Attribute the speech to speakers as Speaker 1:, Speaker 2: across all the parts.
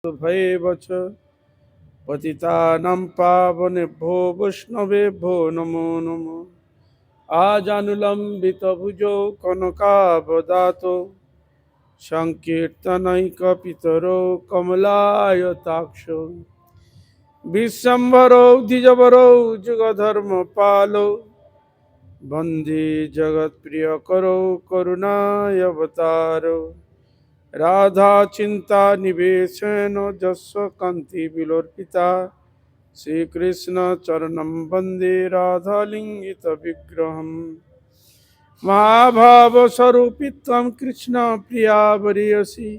Speaker 1: भयेव च पतितानां पावनेभ्यो वैष्णवेभ्यो नमो नमः। आजानुलम्बितभुजो कनकावदातो संकीर्तनैकपितरो कमलायताक्षो विश्वम्भरो द्विजवरो जुगधर्मपालो वन्दे जगत्प्रियकरो करुणावतारो राधाचिन्ता निवेशेन जस्व कान्ति विलोर्पिता श्रीकृष्ण चरणं वन्दे राधालिङ्गित विग्रहम् महाभावस्वरूपित्वं कृष्ण प्रिया वरीयसी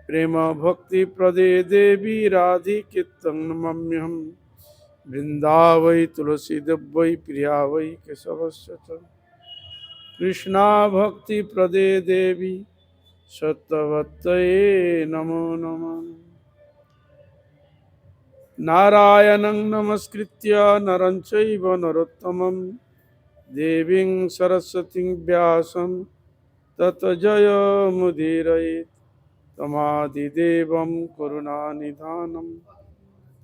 Speaker 1: प्रेम भक्ति प्रदे देवी राधिकेत्तं नमाम्यहम् वृन्दावै तुलसी देवै प्रिया वै केशवस्य च कृष्णा भक्ति प्रदे देवी सत्यवत्तये नमो नमः। नारायणं नमस्कृत्य नरं चैव नरोत्तमं देवीं सरस्वतीं व्यासं ततो जयमुदीरयेत् तमादिदेवं करुणानिधानं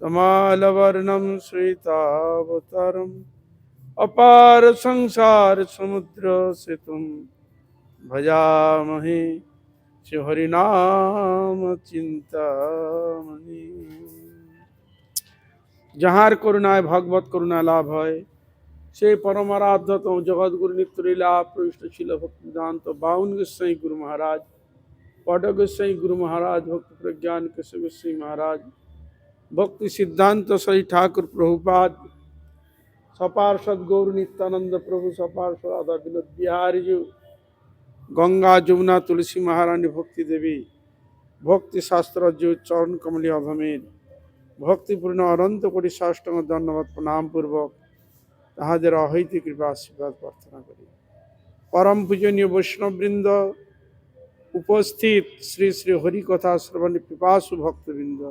Speaker 1: तमालवर्णं श्वेतावतारम् अपार संसार समुद्र सेतुं भजामहे हरिनाम चिंतामणि। যাহার করুণায় ভগবত করুণা লাভ হয় সেই পরমারাধ্যতম জগৎগুরু নিত্যলীলা প্রবিষ্ট ছিল ভক্তিদান্ত বাউন গোস্বাই গুরু মহারাজ, পট গোস্বাই গুরু মহারাজ, ভক্তি প্রজ্ঞান কেশব গোস্বাই মহারাজ, ভক্তি সিদ্ধান্ত শ্রী ঠাকুর প্রভুপাদ, सपार्षद गौर नित्यानंद प्रभु, सपार्षद राधा विनोद बिहारी जी, गंगा जमुना तुलसी महारानी भक्ति देवी, भक्ति शास्त्र जो चरण कमली अधमेर भक्तिपूर्ण अनंत कोटि साष्टांग धन्यवाद प्रणाम पूर्वक তাহাদের অহৈতি কৃপা আশীর্বাদ প্রার্থনা করি। परम पूजनीय वैष्णववृंद, उपस्थित श्री श्री हरि कथा श्रवण पिपासु भक्तवृंद,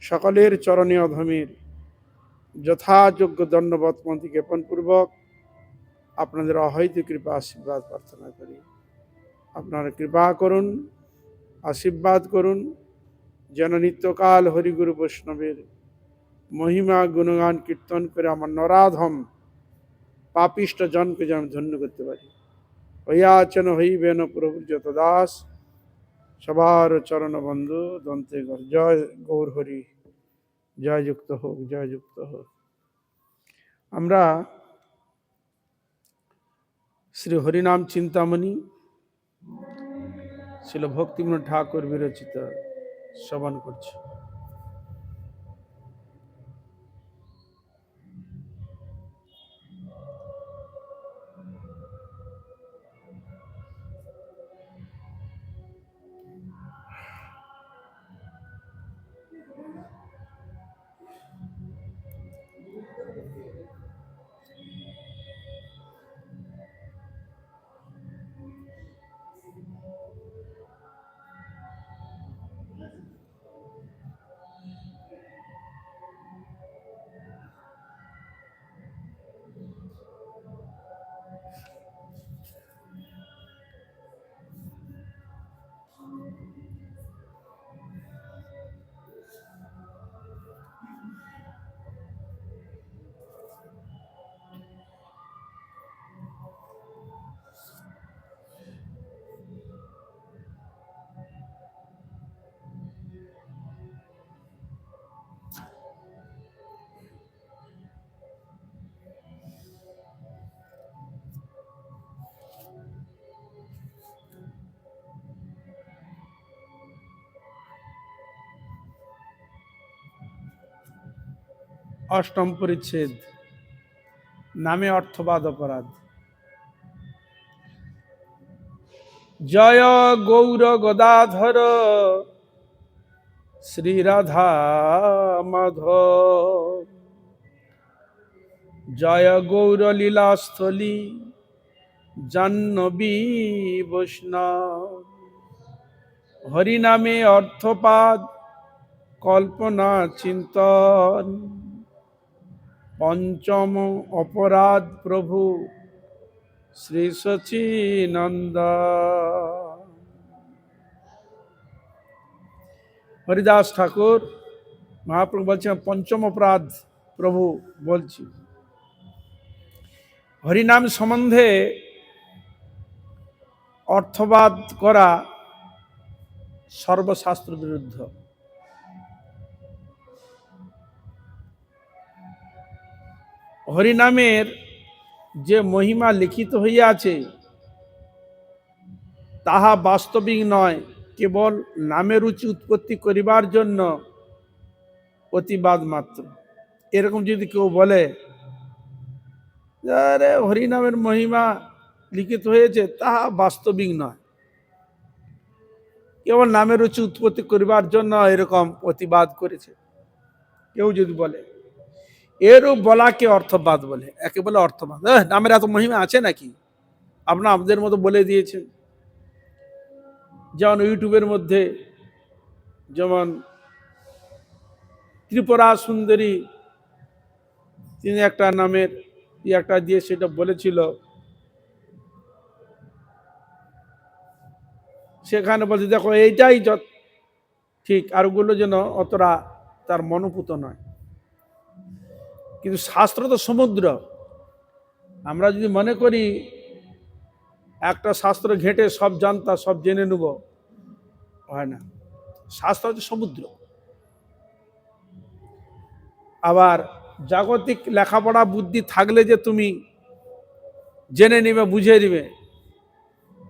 Speaker 1: सकलेर चरणे अधमेर যথাযোগ্য দণ্ডবত পন্থী জ্ঞাপন পূর্বক আপনাদের অহৈতুক কৃপা আশীর্বাদ প্রার্থনা করি। আপনারা কৃপা করুন, আশীর্বাদ করুন, যেন নিত্যকাল হরিগুরু বৈষ্ণবের মহিমা গুণগান কীর্তন করে আমার নরাধম পাপিষ্ট জনকে যেন ধন্য করতে পারি। হইয়াচন হইবেন প্রভুর যত দাস, সবার চরণ বন্ধু দন্তে গর। জয় গৌর হরি, জয় যুক্ত হোক, জয় যুক্ত হোক। আমরা শ্রী হরিনাম চিন্তামণি শিল ভক্তিবিনোদ ঠাকুর বিরচিত শ্রবণ করছি। অষ্টম পরিচ্ছেদ, নামে অর্থবাদ অপরাধ। জয় গৌর গদাধর শ্রী রাধা মাধব, জয় গৌর লীলাস্থলী জাহ্নবী বৈষ্ণব। হরিনামে অর্থপাদ কল্পনা চিন্তন, পঞ্চম অপরাধ প্রভু শ্রী সচিনন্দ। হরিদাস ঠাকুর মহাপ্রভু বলছেন পঞ্চম অপরাধ প্রভু বলছি, হরিনাম সম্বন্ধে অর্থবাদ করা সর্বশাস্ত্র বিরুদ্ধ। হরিনামের যে মহিমা লিখিত হইয়াছে তাহা বাস্তবিক নয়, কেবল নামে রুচি উৎপত্তি করিবার জন্য প্রতিবাদ মাত্র। এরকম যদি কেউ বলে আরে হরিনামের মহিমা লিখিত হয়েছে তাহা বাস্তবিক নয়, কেবল নামের রুচি উৎপত্তি করিবার জন্য এরকম প্রতিবাদ করেছে, কেউ যদি বলে, এরূপ বলাকে অর্থবাদ বলে। একে বলে অর্থবাদ। নামের এত মহিমা আছে নাকি? আপনাদের মতো বলে দিয়েছেন। যেমন ইউটিউবের মধ্যে যেমন ত্রিপুরা সুন্দরী, তিনি একটা নামের একটা দিয়ে সেটা বলেছিল, সেখানে বলছে দেখো এইটাই ঠিক, আর ওগুলো যেন অতটা তার মনোপুত নয়। কিন্তু শাস্ত্র তো সমুদ্র। আমরা যদি মনে করি একটা শাস্ত্র ঘেঁটে সব জানতা সব জেনে নেব, হয় না। শাস্ত্র হচ্ছে সমুদ্র। আবার জাগতিক লেখাপড়া বুদ্ধি থাকলে যে তুমি জেনে নিবে বুঝে নিবে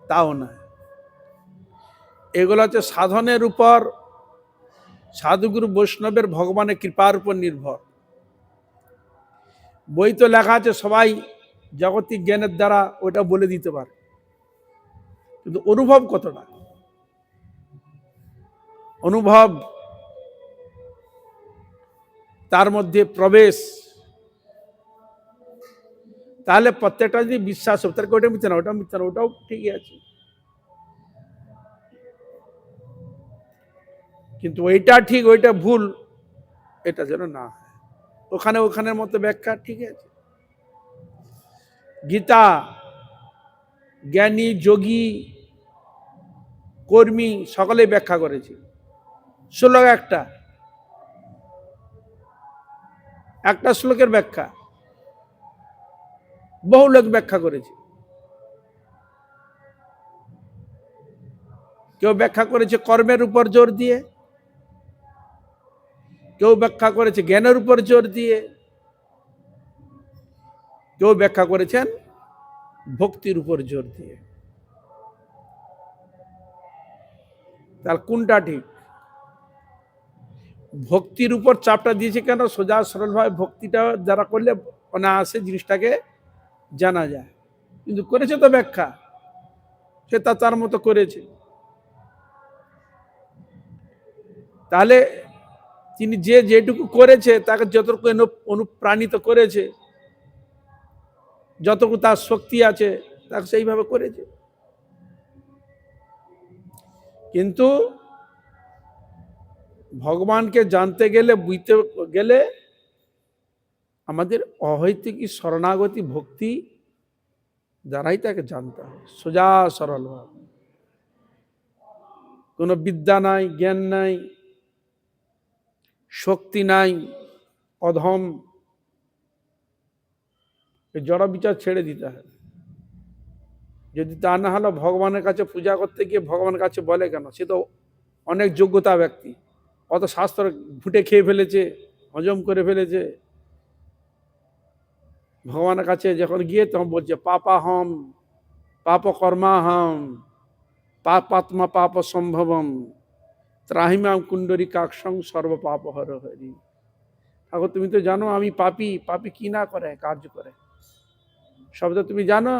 Speaker 1: তাও না। এগুলো হচ্ছে সাধনের উপর, সাধুগুরু বৈষ্ণবের ভগবানের কৃপার উপর নির্ভর। বই তো লেখা আছে সবাই জাগতিক জ্ঞানের দ্বারা ওটা বলে দিতে পারে, কিন্তু অনুভব কতটা, অনুভব তার মধ্যে প্রবেশ, তাহলে প্রত্যেকটা যদি বিশ্বাস হবে তাহলে ওটা মিথ্যা না, ওটা মিথ্যা না, ওটাও ঠিকই আছে। কিন্তু ওইটা ঠিক ওইটা ভুল এটা যেন না হয়। ওখানে ওখানের মতো ব্যাখ্যা ঠিক আছে। গীতা জ্ঞানী যোগী কর্মী সকলে ব্যাখ্যা করেছে। শ্লোক একটা শ্লোকের ব্যাখ্যা বহু লোক ব্যাখ্যা করেছে। কেউ ব্যাখ্যা করেছে কর্মের উপর জোর দিয়ে, কেউ ব্যাখ্যা করেছে জ্ঞানের উপর জোর দিয়ে, কেউ ব্যাখ্যা করেছেন ভক্তির উপর জোর দিয়ে। তাহলে কোনটা ঠিক? ভক্তির উপর চাপটা দিয়েছে কেন? সোজা সরলভাবে ভক্তিটা যারা করলে অনায়াসে জিনিসটাকে জানা যায়। কিন্তু করেছে তো ব্যাখ্যা, সে তার মতো করেছে। তাহলে তিনি যেটুকু করেছে তাকে যতটুকু অনুপ্রাণিত করেছে, যতটুকু তার শক্তি আছে তাকে সেইভাবে করেছে। কিন্তু ভগবানকে জানতে গেলে, বুঝতে গেলে আমাদের অহৈতুকী শরণাগতি ভক্তি দ্বারাই তাকে জানতে হবে, সোজা সরলভাবে। কোনো বিদ্যা নাই, জ্ঞান নাই, শক্তি নাই, অধম, জড় বিচার ছেড়ে দিতে হবে। যদি তা না হলো ভগবানের কাছে পূজা করতে গিয়ে ভগবানের কাছে বলে কেন? সে তো অনেক যোগ্যতা ব্যক্তি, অত শাস্ত্র ফুটে খেয়ে ফেলেছে, হজম করে ফেলেছে। ভগবানের কাছে যখন গিয়ে তখন বলছে পাপাহম পাপ কর্মাহম পাপাত্মা পাপ সম্ভবম ত্রাহিমাম কুণ্ডরী কাক্ষং সর্ব পাপ হর হরি। ঠাকুর তুমি তো জানো আমি পাপী, পাপী কি না করে কার্য করে সব তো তুমি জানো।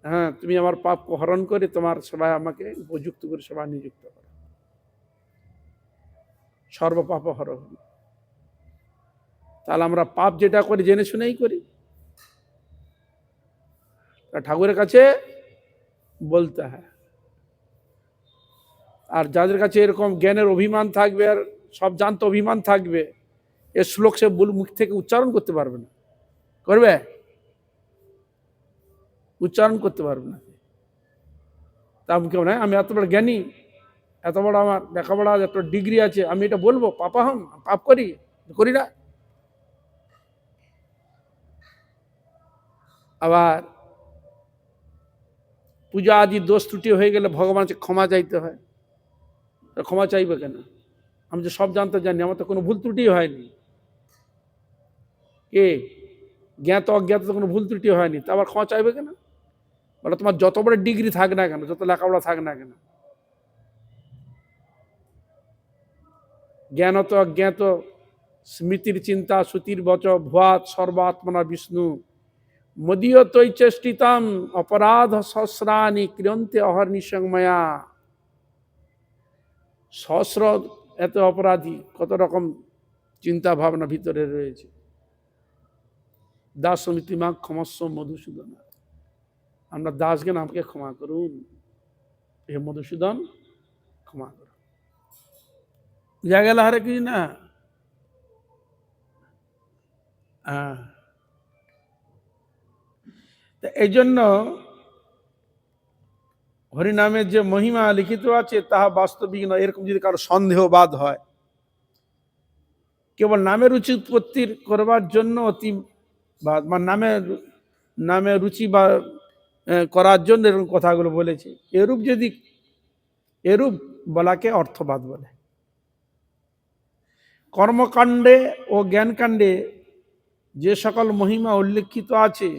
Speaker 1: হ্যাঁ, তুমি আমার পাপ হরণ করে তোমার সেবায় আমাকে উপযুক্ত করে সেবা নিযুক্ত করো, সর্ব পাপ হর হরি। তাহলে আমরা পাপ যেটা করি জেনে শুনেই করি, ঠাকুরের কাছে বলতে হয়। আর যাদের কাছে এরকম জ্ঞানের অভিমান থাকবে আর সব জানতে অভিমান থাকবে, এ শ্লোক সে মুখ থেকে উচ্চারণ করতে পারবে না। করবে? উচ্চারণ করতে পারবে না। তা কেউ নয় আমি এত বড় জ্ঞানী, এত বড় আমার লেখাপড়া একটা ডিগ্রি আছে, আমি এটা বলবো পাপা হন, পাপ করি করি না? আবার পূজা আদি দোষ ত্রুটি হয়ে গেলে ভগবানকে ক্ষমা চাইতে হয়। ক্ষমা চাইবে কেন? আমি যে সব জানতে জানি, আমার তো কোনো ভুল ত্রুটি হয়নি। কে জ্ঞাত অজ্ঞাত তো কোনো ভুল ত্রুটি হয়নি, তা আবার ক্ষমা চাইবে কেন? বলে তোমার যত বড় ডিগ্রি থাক না কেন, যত লেখাপড়া থাক না কেন, জ্ঞানত অজ্ঞাত স্মৃতির চিন্তা শ্রুতির বচ ভুয়াত সর্বাত্মনা বিষ্ণু মদীয়তৈ চেষ্টিতাম অপরাধ সহস্রাণি ক্রিয়ন্তে অহর্নিশংময়া। সহস্র এত অপরাধী, কত রকম চিন্তা ভাবনা ভিতরে রয়েছে। দাস সমিতি মা ক্ষমস্ব মধুসূদন, আমরা দাসগণ আমাকে ক্ষমা করুন, হে মধুসূদন ক্ষমা করুন। বুঝা গেল হরে কৃষ্ণ? এই জন্য হরিনামের যে মহিমা লিখিত আছে তাহা বাস্তবিক নয়। এরকম যদি কারো সন্দেহবাদ হয়, কেবল নামের রুচি উৎপত্তির করবার জন্য অতি বা নামে রুচি বা করার জন্য এরকম কথাগুলো বলেছে, এরূপ বলাকে অর্থবাদ বলে। কর্মকাণ্ডে ও জ্ঞানকাণ্ডে যে সকল মহিমা উল্লেখিত আছে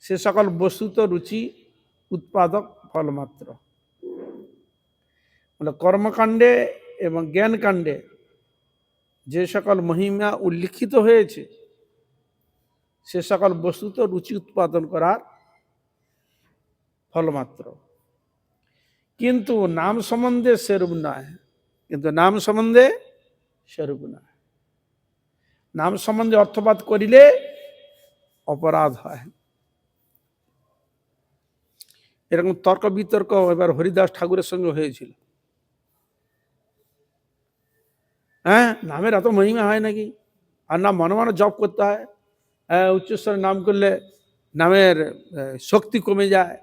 Speaker 1: সে সকল বস্তুত রুচি উৎপাদক ফলমাত্র। মানে কর্মকাণ্ডে এবং জ্ঞানকাণ্ডে যে সকল মহিমা উল্লিখিত হয়েছে সে সকল বস্তুত রুচি উৎপাদন করার ফলমাত্র, কিন্তু নাম সম্বন্ধে সেরূপ নয়। নাম সম্বন্ধে অর্থপাত করিলে অপরাধ হয়। এরকম তর্ক বিতর্ক এবার হরিদাস ঠাকুরের সঙ্গে হয়েছিল। হ্যাঁ, নামের এত মহিমা হয় নাকি? আর নাম মনে মনে জপ করতে হয়। উচ্চস্বরে নাম করলে নামের শক্তি কমে যায়,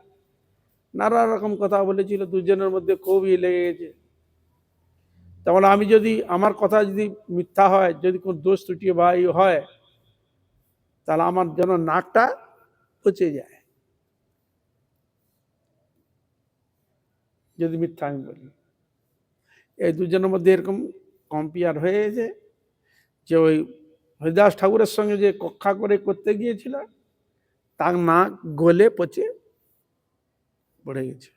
Speaker 1: নানা রকম কথা বলেছিল। দুজনের মধ্যে খুবই লেগে গেছে। তেমন আমি যদি আমার কথা যদি মিথ্যা হয়, যদি কোনো দোষ ত্রুটি বা হয়, তাহলে আমার যেন নাকটা পচে যায় যদি মিথ্যা আমি বলি। এই দুজনের মধ্যে এরকম কম্পেয়ার হয়েছে যে ওই হরিদাস ঠাকুরের সঙ্গে যে কক্ষা করে করতে গিয়েছিল তার নাক গলে পচে পড়ে গেছে।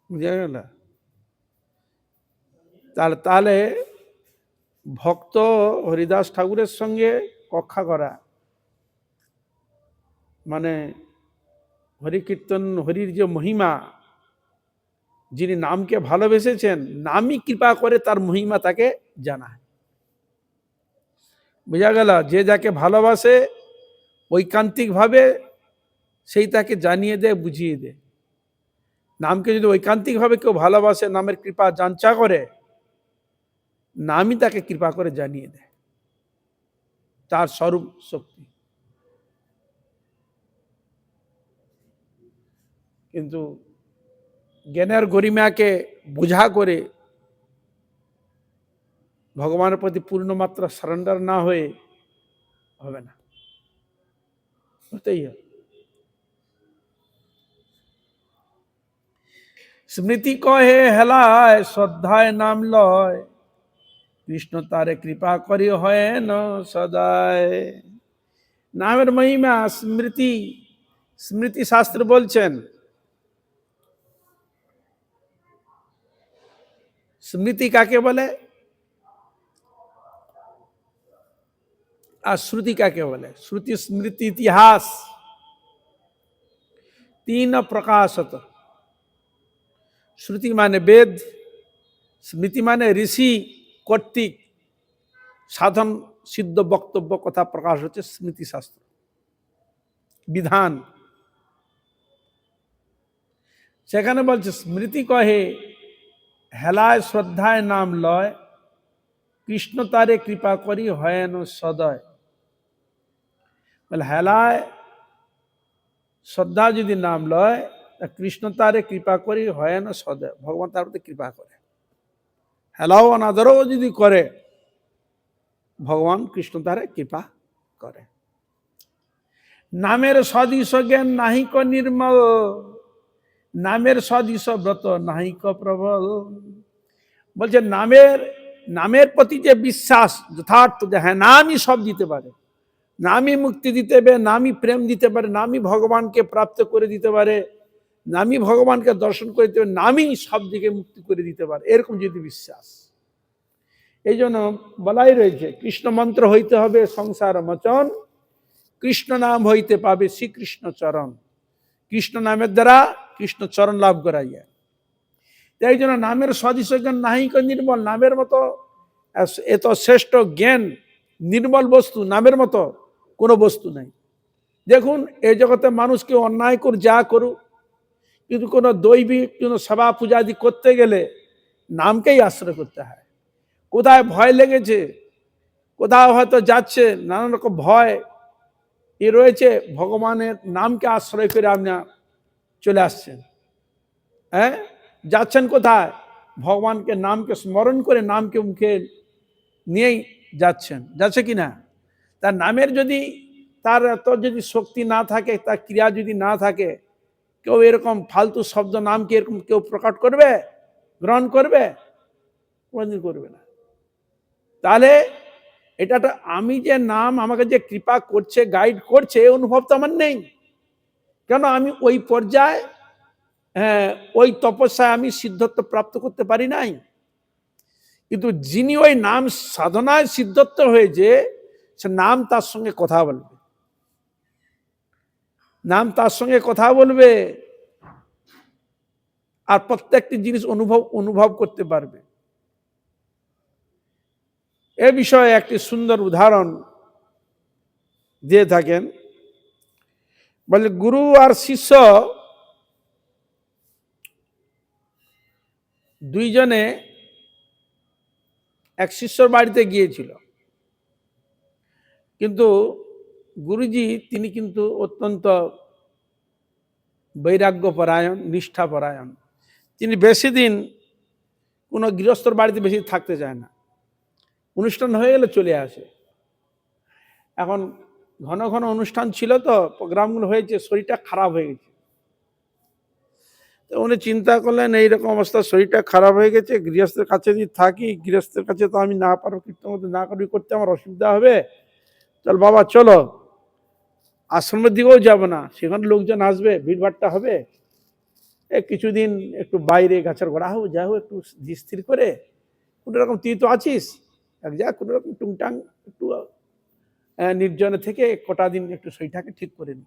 Speaker 1: বুঝা গেল? তাহলে ভক্ত হরিদাস ঠাকুরের সঙ্গে কক্ষা করা মানে হরি কীর্তন, হরির যে মহিমা, যিনি নামকে ভালোবেসেছেন, নামই কৃপা করে তার মহিমা তাকে জানায়। বুঝা গেল? যে যাকে ভালোবাসে ঐকান্তিকভাবে সেই তাকে জানিয়ে দেয়, বুঝিয়ে দেয়। নামকে যদি ঐকান্তিকভাবে কেউ ভালোবাসে, নামের কৃপা যাঞ্চা করে, নামই তাকে কৃপা করে জানিয়ে দেয় তার স্বরূপ শক্তি। কিন্তু জ্ঞানের গরিমাকে বোঝা করে ভগবানের প্রতি পূর্ণমাত্রা সারেন্ডার না হয়ে হবে না, হতেই হবে। স্মৃতি কহে হেলায় শ্রদ্ধায় নাম লয়, কৃষ্ণ তারে কৃপা করি হয় না সদায়। নামের মহিমা স্মৃতি শাস্ত্র বলছেন। স্মৃতি কাকে বলে আর শ্রুতি কাকে বলে? শ্রুতি স্মৃতি ইতিহাস तीन प्रकाशत। श्रुति माने वेद, स्मृति माने ऋषि কর্তৃক সাধন সিদ্ধ বক্তব্য কথা প্রকাশ হচ্ছে স্মৃতি শাস্ত্র বিধান। সেখানে বলছে স্মৃতি কহে হেলায় শ্রদ্ধায় নাম লয়, কৃষ্ণ তারে কৃপা করি হয়েন সদয়। বলে হেলায় শ্রদ্ধা যদি নাম লয় কৃষ্ণ তারে কৃপা করি হয় না সদয়, ভগবান তার প্রতি কৃপা করে। হেলাও অনাদরও যদি করে ভগবান কৃষ্ণ তারে কৃপা করে। নামের সদৃশ জ্ঞান নাহিক নির্মল, নামের সদৃশ ব্রত নাহিক প্রবল। বলছে নামের প্রতি যে বিশ্বাস যথার্থ, যে হ্যাঁ নামই সব দিতে পারে, নামই মুক্তি দিতে পারে, নামই প্রেম দিতে পারে, নামই ভগবানকে প্রাপ্ত করে দিতে পারে, নামই ভগবানকে দর্শন করে দিতে পারে, নামই সব দিকে মুক্তি করে দিতে পারে, এরকম যদি বিশ্বাস। এই জন্য বলাই রয়েছে কৃষ্ণ মন্ত্র হইতে হবে সংসার মোচন, কৃষ্ণ নাম হইতে পাবে শ্রীকৃষ্ণ চরণ। কৃষ্ণ নামের দ্বারা কৃষ্ণ চরণ লাভ করা যায়। এই জন্য নামের সদৃশ জ্ঞান নাহিক নির্মল, নামের মতো এত শ্রেষ্ঠ জ্ঞান নির্মল বস্তু নামের মতো কোনো বস্তু নাই। দেখুন এই জগতে মানুষকে অন্যায় করে যা করুক, কিন্তু কোনো দৈবিক কোনো সেবা পূজাদি করতে গেলে নামকেই আশ্রয় করতে হয়। কোথায় ভয় লেগেছে, কোথাও হয়তো যাচ্ছে নানান রকম ভয় এ রয়েছে, ভগবানের নামকে আশ্রয় করে আপনি চলে আসছেন। হ্যাঁ, যাচ্ছেন কোথায়, ভগবানকে নামকে স্মরণ করে নামকে মুখে নিয়েই যাচ্ছেন, যাচ্ছে কিনা। তার নামের যদি তার এত যদি শক্তি না থাকে, তার ক্রিয়া যদি না থাকে, কেউ এরকম ফালতু শব্দ নামকে এরকম কেউ প্রকাশ করবে, গ্রহণ করবে? কোনদিন করবে না। তাহলে এটা আমি যে নাম আমাকে যে কৃপা করছে, গাইড করছে, এই অনুভব তো আমার নেই। কেন? আমি ওই পর্যায়ে, ওই তপস্যায় আমি সিদ্ধত্ব প্রাপ্ত করতে পারি নাই। কিন্তু যিনি ওই নাম সাধনায় সিদ্ধত্ব হয়েছে, সে নাম তার সঙ্গে কথা বলবে, নাম তার সঙ্গে কথা বলবে, আর প্রত্যেকটি জিনিস অনুভব করতে পারবে। এ বিষয়ে একটি সুন্দর উদাহরণ দিয়ে থাকেন। বলে গুরু আর শিষ্য দুইজনে এক শিষ্যর বাড়িতে গিয়েছিল, কিন্তু গুরুজি তিনি কিন্তু অত্যন্ত বৈরাগ্যপরায়ণ, নিষ্ঠাপরায়ণ। তিনি বেশি দিন কোনো গৃহস্থর বাড়িতে বেশি থাকতে চায় না, অনুষ্ঠান হয়ে গেলে চলে আসে। এখন ঘন ঘন অনুষ্ঠান ছিল তো, প্রোগ্রামগুলো হয়েছে, শরীরটা খারাপ হয়ে গেছে। তো উনি চিন্তা করলেন এইরকম অবস্থা, শরীরটা খারাপ হয়ে গেছে, গৃহস্থের কাছে যদি থাকি, গৃহস্থের কাছে তো আমি না পারবো, কীর্তন না করতে আমার অসুবিধা হবে। চল বাবা চলো, আশ্রমের দিকেও যাব না, সেখানে লোকজন আসবে, ভিড়ভাড়টা হবে, কিছুদিন একটু বাইরে গাছের গোড়া হোক, যা হোক, একটু স্থির করে কোনো রকম, তুই তো আছিস, এক যা কোনো রকম টুংটাং একটু নির্জনে থেকে কটা দিন একটু শরীরটাকে ঠিক করে নি।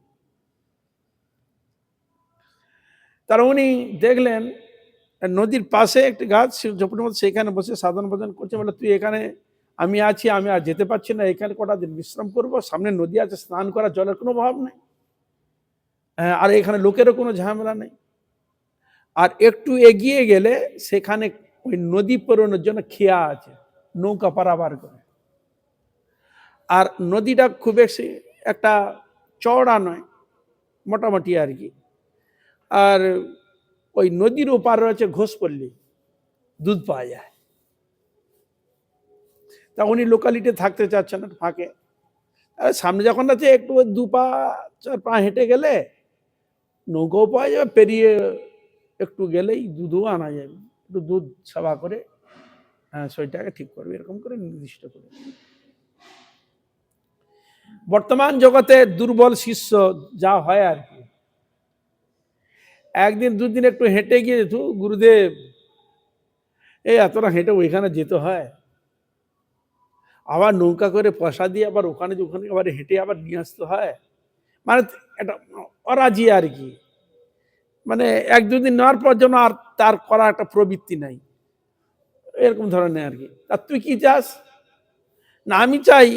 Speaker 1: তারা উনি দেখলেন নদীর পাশে একটি গাছ, ঝোপড়ির মধ্যে, সেখানে বসে সাধন ভজন করছে। বলে তুই এখানে, আমি আছি, আমি আর যেতে পারছি না, এখানে কটা দিন বিশ্রাম করবো, সামনে নদী আছে, স্নান করা, জলের কোনো অভাব নেই, আর এখানে লোকেরও কোনো ঝামেলা নেই। আর একটু এগিয়ে গেলে সেখানে ওই নদী পেরোনোর জন্য খেয়া আছে, নৌকা পারাবার করে। আর নদীটা খুব বেশি একটা চওড়া নয়, মোটামুটি আর কি। আর ওই নদীর ওপার রয়েছে ঘোষপল্লী, দুধ পাওয়া যায়। তা উনি লোকালিটি থাকতে চাচ্ছেন ফাঁকে, সামনে যখন আছে একটু 2-4 পা হেঁটে গেলে নৌকাও পাওয়া যাবে, পেরিয়ে একটু গেলেই দুধও আনা যাবে, একটু দুধ সেবা করে শরীরটাকে ঠিক করবে, এরকম করে নির্দিষ্ট করে। বর্তমান জগতে দুর্বল শিষ্য যা হয় আর কি, একদিন দুদিন একটু হেঁটে গিয়ে, গুরুদেব এই এতটা হেঁটে ওইখানে যেতে হয়, আবার নৌকা করে পয়সা দিয়ে আবার ওখানে আবার হেঁটে আবার নিয়ে আসতে হয়, মানে এটা অরাজি আর কি। মানে 1-2 দিন নেওয়ার পর যেন আর তার করা একটা প্রবৃত্তি নাই, এরকম ধরনের আর কি। আর তুই কি চাস? না আমি চাই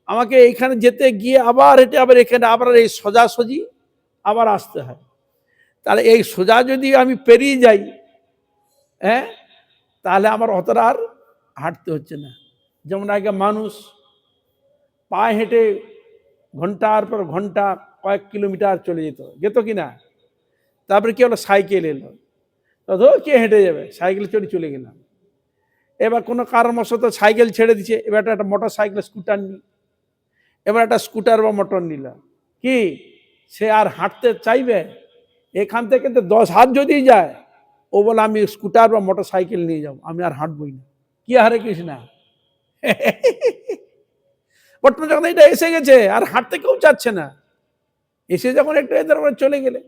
Speaker 1: আমাকে এইখানে যেতে গিয়ে আবার হেঁটে আবার এখানে আবার এই সোজাসুজি আবার আসতে হয়। তাহলে এই সোজা যদি আমি পেরিয়ে যাই, তাহলে আমার অতটা আর হাঁটতে হচ্ছে না। যেমন আগে মানুষ পায়ে হেঁটে ঘন্টার পর ঘন্টা কয়েক কিলোমিটার চলে যেত কিনা, তারপরে কি হলো, সাইকেল এলো, তো কে হেঁটে যাবে, সাইকেলে চলে গেলাম। এবার কোনো কারণবশত সাইকেল ছেড়ে দিচ্ছে, এবার একটা মোটর সাইকেল স্কুটার নিই, এবার একটা স্কুটার বা মোটর নিলাম, কি সে আর হাঁটতে চাইবে? এখান থেকে তো 10 হাত যদি যায়, ও বলে আমি স্কুটার বা মোটর সাইকেল নিয়ে যাবো, আমি আর হাঁটবই না। কি হরে কৃষ্ণা! বর্তমানে যখন এটা এসে গেছে, আর হাঁটতে কেউ চাচ্ছে না, এসে যখন একটু এদের চলে গেলে,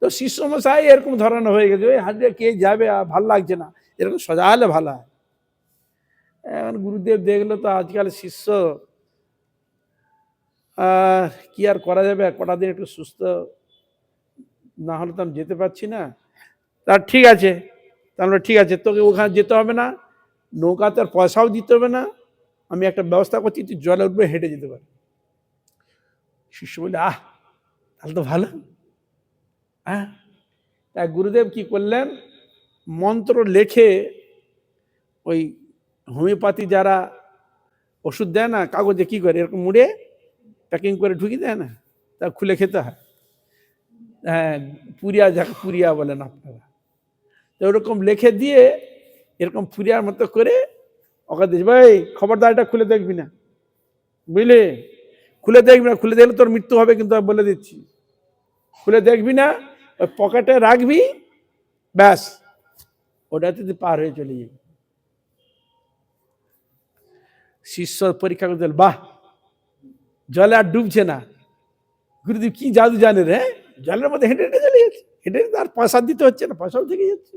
Speaker 1: তো শিষ্য মশাই এরকম ধরনের হয়ে গেছে, হাঁটতে কে যাবে, ভাল লাগছে না, এরকম সোজা হলে ভালো হয়। এখন গুরুদেব দেখলো তো আজকাল শিষ্য কি আর করা যাবে, কটা দিন একটু সুস্থ না হলে তো আমি যেতে পারছি না। তা ঠিক আছে, তাহলে ঠিক আছে, তোকে ওখানে যেতে হবে না, নৌকাতে আর পয়সাও দিতে হবে না, আমি একটা ব্যবস্থা করছি, তুই জলে উঠবে, হেঁটে যেতে পারবি। শিষ্য বললে তাহলে তো ভালো। হ্যাঁ, তাই গুরুদেব কি করলেন, মন্ত্র লেখে, ওই হোমিওপ্যাথি যারা ওষুধ দেয় না, কাগজে কি করে এরকম মুড়ে প্যাকিং করে ঢুকিয়ে দেয় না, তা খুলে খেতে হয়। হ্যাঁ, পুরিয়া, যাকে পুরিয়া বলেন আপনারা, তো ওরকম লিখে দিয়ে এরকম পুরিয়ার মতো করে ওকে দিস, ভাই খবরদার এটা খুলে দেখবি না, বুঝলি, খুলে দেখবি না, খুলে দেখলে তোর মৃত্যু হবে, কিন্তু আমি বলে দিচ্ছি, খুলে দেখবি না, ওই পকেটে রাখবি, ব্যাস, ওটাতে তুই পার হয়ে চলে যাবি। শিষ্য পরীক্ষা করতে, বাহ, জলে আর ডুবছে না, গুরুদেব কি জাদু জানে রে, জলের মধ্যে হেঁটে হেঁটে চলে যাচ্ছে, হেঁটে হেঁটে আর পয়সা দিতে হচ্ছে না, পয়সাও থেকে যাচ্ছে,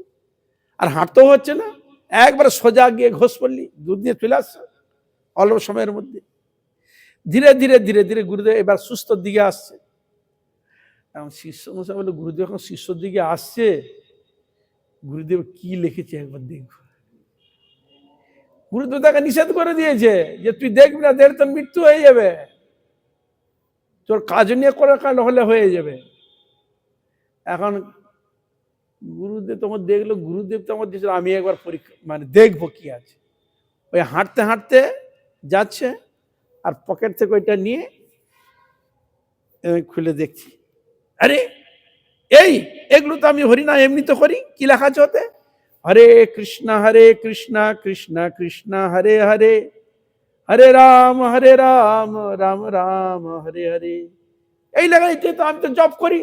Speaker 1: আর হাঁটতেও হচ্ছে না, একবার সোজা গিয়ে ঘোষ পড়লি, দুধ দিয়ে চলে আসছে অল্প সময়ের মধ্যে। ধীরে ধীরে ধীরে ধীরে গুরুদেব এবার সুস্থর দিকে আসছে। এখন শিষ্য মশাই বলে, গুরুদেব এখন শিষ্যর দিকে আসছে, গুরুদেব কি লিখেছে একবার দেখবো। গুরুদেব তাকে নিষেধ করে দিয়েছে যে তুই দেখবি না, দেখলে তোর মৃত্যু হয়ে যাবে, তোর কাজ নিয়ে করে কাল হলে হয়ে যাবে। এখন গুরুদেব তোমার দেখলো, গুরুদেব তো আমার দিয়েছিল, আমি একবার পরীক্ষা মানে দেখবো কি আছে। ওই হাঁটতে হাঁটতে যাচ্ছে, আর পকেট থেকে ওইটা নিয়ে খুলে দেখছি, আরে এগুলো তো আমি হরিনাম এমনি তো করি, কি লেখা আছে ওতে, হরে কৃষ্ণ কৃষ্ণ কৃষ্ণ হরে হরে, হরে রাম রাম রাম হরে হরে, এই লেখাইতে তো আমি তো জপ করি,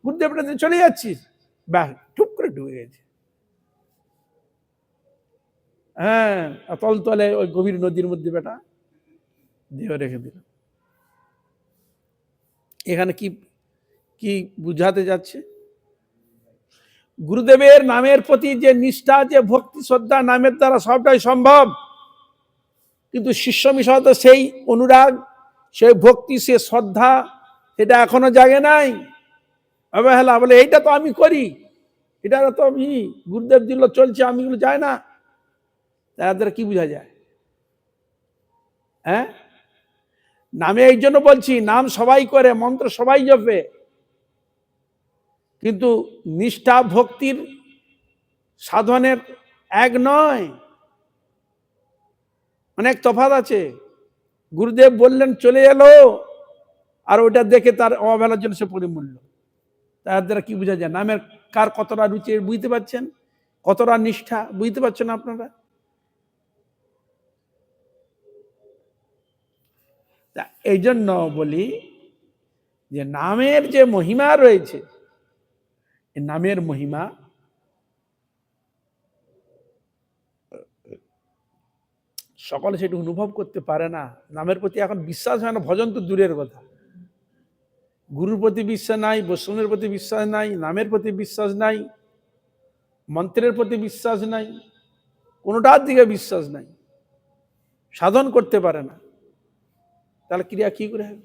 Speaker 1: গুরুদেবটা চলে যাচ্ছিস, ব্যাস চুপ করে ঢুকে গেছে। হ্যাঁ, তলতলে ওই গভীর নদীর মধ্যে বেটা দেহ রেখে দিল। এখানে কি কি বুঝাতে যাচ্ছে, গুরুদেবের নামের প্রতি যে নিষ্ঠা, যে ভক্তি শ্রদ্ধা, নামের দ্বারা সবটাই সম্ভব, কিন্তু শিষ্য মিশত সেই অনুরাগ, সেই ভক্তি, সে শ্রদ্ধা, সেটা এখনো জাগে নাই, অবহেলা, বলে এইটা তো আমি করি, এটা তো আমি গুরুদেব দিল চলছে, আমি এগুলো যায় না, তাদের কি বোঝা যায়? হ্যাঁ, নামে এই জন্য বলছি, নাম সবাই করে, মন্ত্র সবাই জপে, কিন্তু নিষ্ঠা ভক্তির সাধনের এক নয়, অনেক তফাৎ আছে। গুরুদেব বললেন চলে এলো, আর ওটা দেখে তার অবহেলার জন্য সে পরিমূল্য, তার দ্বারা কি বোঝা যায়? নামের কার কতটা রুচি বুঝতে পারছেন, কতটা নিষ্ঠা বুঝতে পারছেন আপনারা? এই জন্য বলি যে নামের যে মহিমা রয়েছে, এই নামের মহিমা সকলে সেটা অনুভব করতে পারে না। নামের প্রতি এখন বিশ্বাস হয় না, ভজন তো দূরের কথা, গুরুর প্রতি বিশ্বাস নাই, বৈষ্ণবের প্রতি বিশ্বাস নাই, নামের প্রতি বিশ্বাস নাই, মন্ত্রের প্রতি বিশ্বাস নাই, কোনোটার দিকে বিশ্বাস নাই, সাধন করতে পারে না, তাহলে ক্রিয়া কি করে হবে?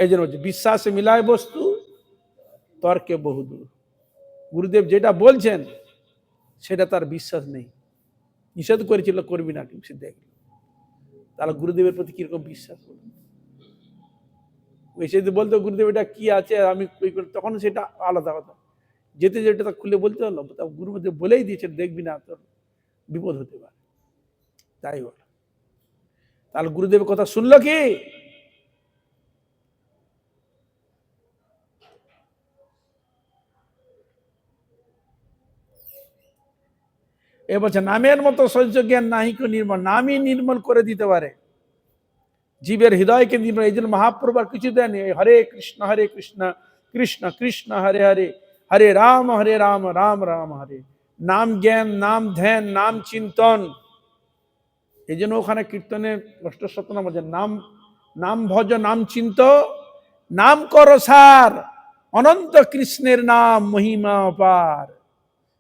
Speaker 1: এই জন্য বলছে বিশ্বাসে মিলায় বস্তু, তর্কে বহুদূর। গুরুদেব যেটা বলছেন সেটা তার বিশ্বাস নেই, নিষেধ করেছিল করবি না, সে দেখল, তাহলে গুরুদেবের প্রতি কিরকম বিশ্বাস করবে? সে যদি বলতো গুরুদেব এটা কি আছে, আমি তখন সেটা আলাদা কথা, যেতে যেতে তা খুলে বলতে হলো, গুরুদেব বলেই দিয়েছে দেখবি না, তোর বিপদ হতে পারে, তাই বল। তাহলে গুরুদেবের কথা শুনলো কি? এ বলছে নামের মতো সহ্য জ্ঞান নাহি কো নির্মল, নামই নির্মল করে দিতে পারে জীবের হৃদয়কে নির্মল। এই জন্য মহাপ্রভু আর কিছু দেয়নি, হরে কৃষ্ণ কৃষ্ণ কৃষ্ণ হরে হরে, হরে রাম রাম রাম হরে। নাম জ্ঞান, নাম ধ্যান, নাম চিন্তন। এই জন্য ওখানে কীর্তনের অষ্টশতনাম বলছে নাম, নাম ভজ নাম চিন্ত, নাম কর সার, অনন্ত কৃষ্ণের নাম মহিমা অপার।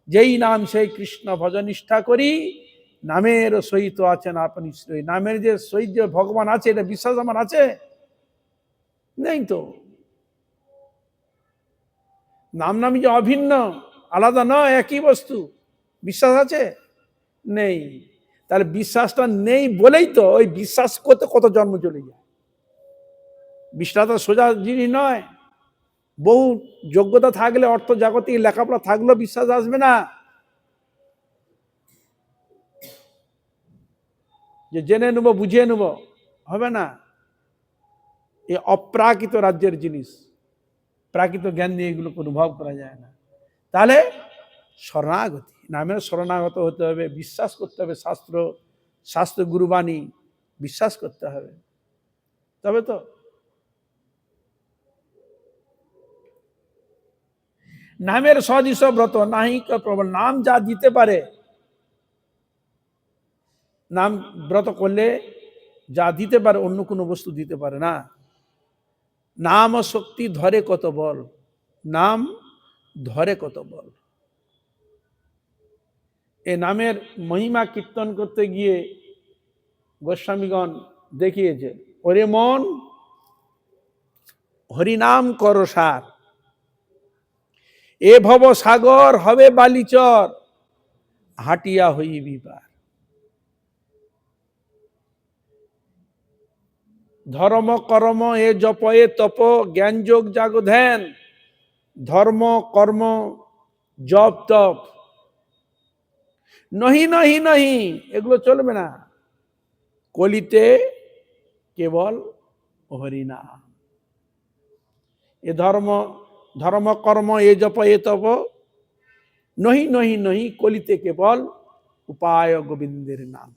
Speaker 1: যেই নাম সেই কৃষ্ণ ভজ নিষ্ঠা করি, নামের সহিত আছেন আপনি শ্রী। নামের যে সহিত যে ভগবান আছে, এটা বিশ্বাস আমার আছে? নেই তো। নাম নামই যে অভিন্ন, আলাদা নয়, একই বস্তু। বিশ্বাস আছে? নেই। তাহলে বিশ্বাসটা নেই বলেই তো ওই বিশ্বাস করতে কত জন্ম চলে যায়। বিশ্বাস তো সোজা জিনিস নয়। বহু যোগ্যতা থাকলে, অর্থ জাগতিক লেখাপড়া থাকলেও বিশ্বাস আসবে না। যে জেনে নেবো বুঝিয়ে নেবো, হবে না। এ অপ্রাকৃত রাজ্যের জিনিস, প্রাকৃত জ্ঞান নিয়ে এগুলো অনুভব করা যায় না। তাহলে শরণাগতি, নামের শরণাগত হতে হবে, বিশ্বাস করতে হবে শাস্ত্র গুরুবাণী বিশ্বাস করতে হবে, তবে তো। নামের সদৃশ ব্রত নাহি প্রবল, নাম যা দিতে পারে, নাম ব্রত করলে যা দিতে পারে অন্য কোনো বস্তু দিতে পারে না। নাম শক্তি ধরে কত বল, নাম ধরে কত বল। এ নামের মহিমা কীর্তন করতে গিয়ে গোস্বামীগণ দেখিয়েছে, ওরে মন হরিনাম কর সার, এ ভব সাগর হবে বালিচর, হাটিয়া হইবি পার। ধর্ম কর্ম এ জপ এ তপ, জ্ঞান যোগ জাগ ধ্যান, ধর্ম কর্ম জপ তপ নহি নহি নহি, এগুলো চলবে না। কলিতে কেবল হরিনাম। এ ধর্ম কর্ম এ জপ এ তপ নহি নহি নহি, কলিতে কেবল উপায় গোবিন্দের নাম।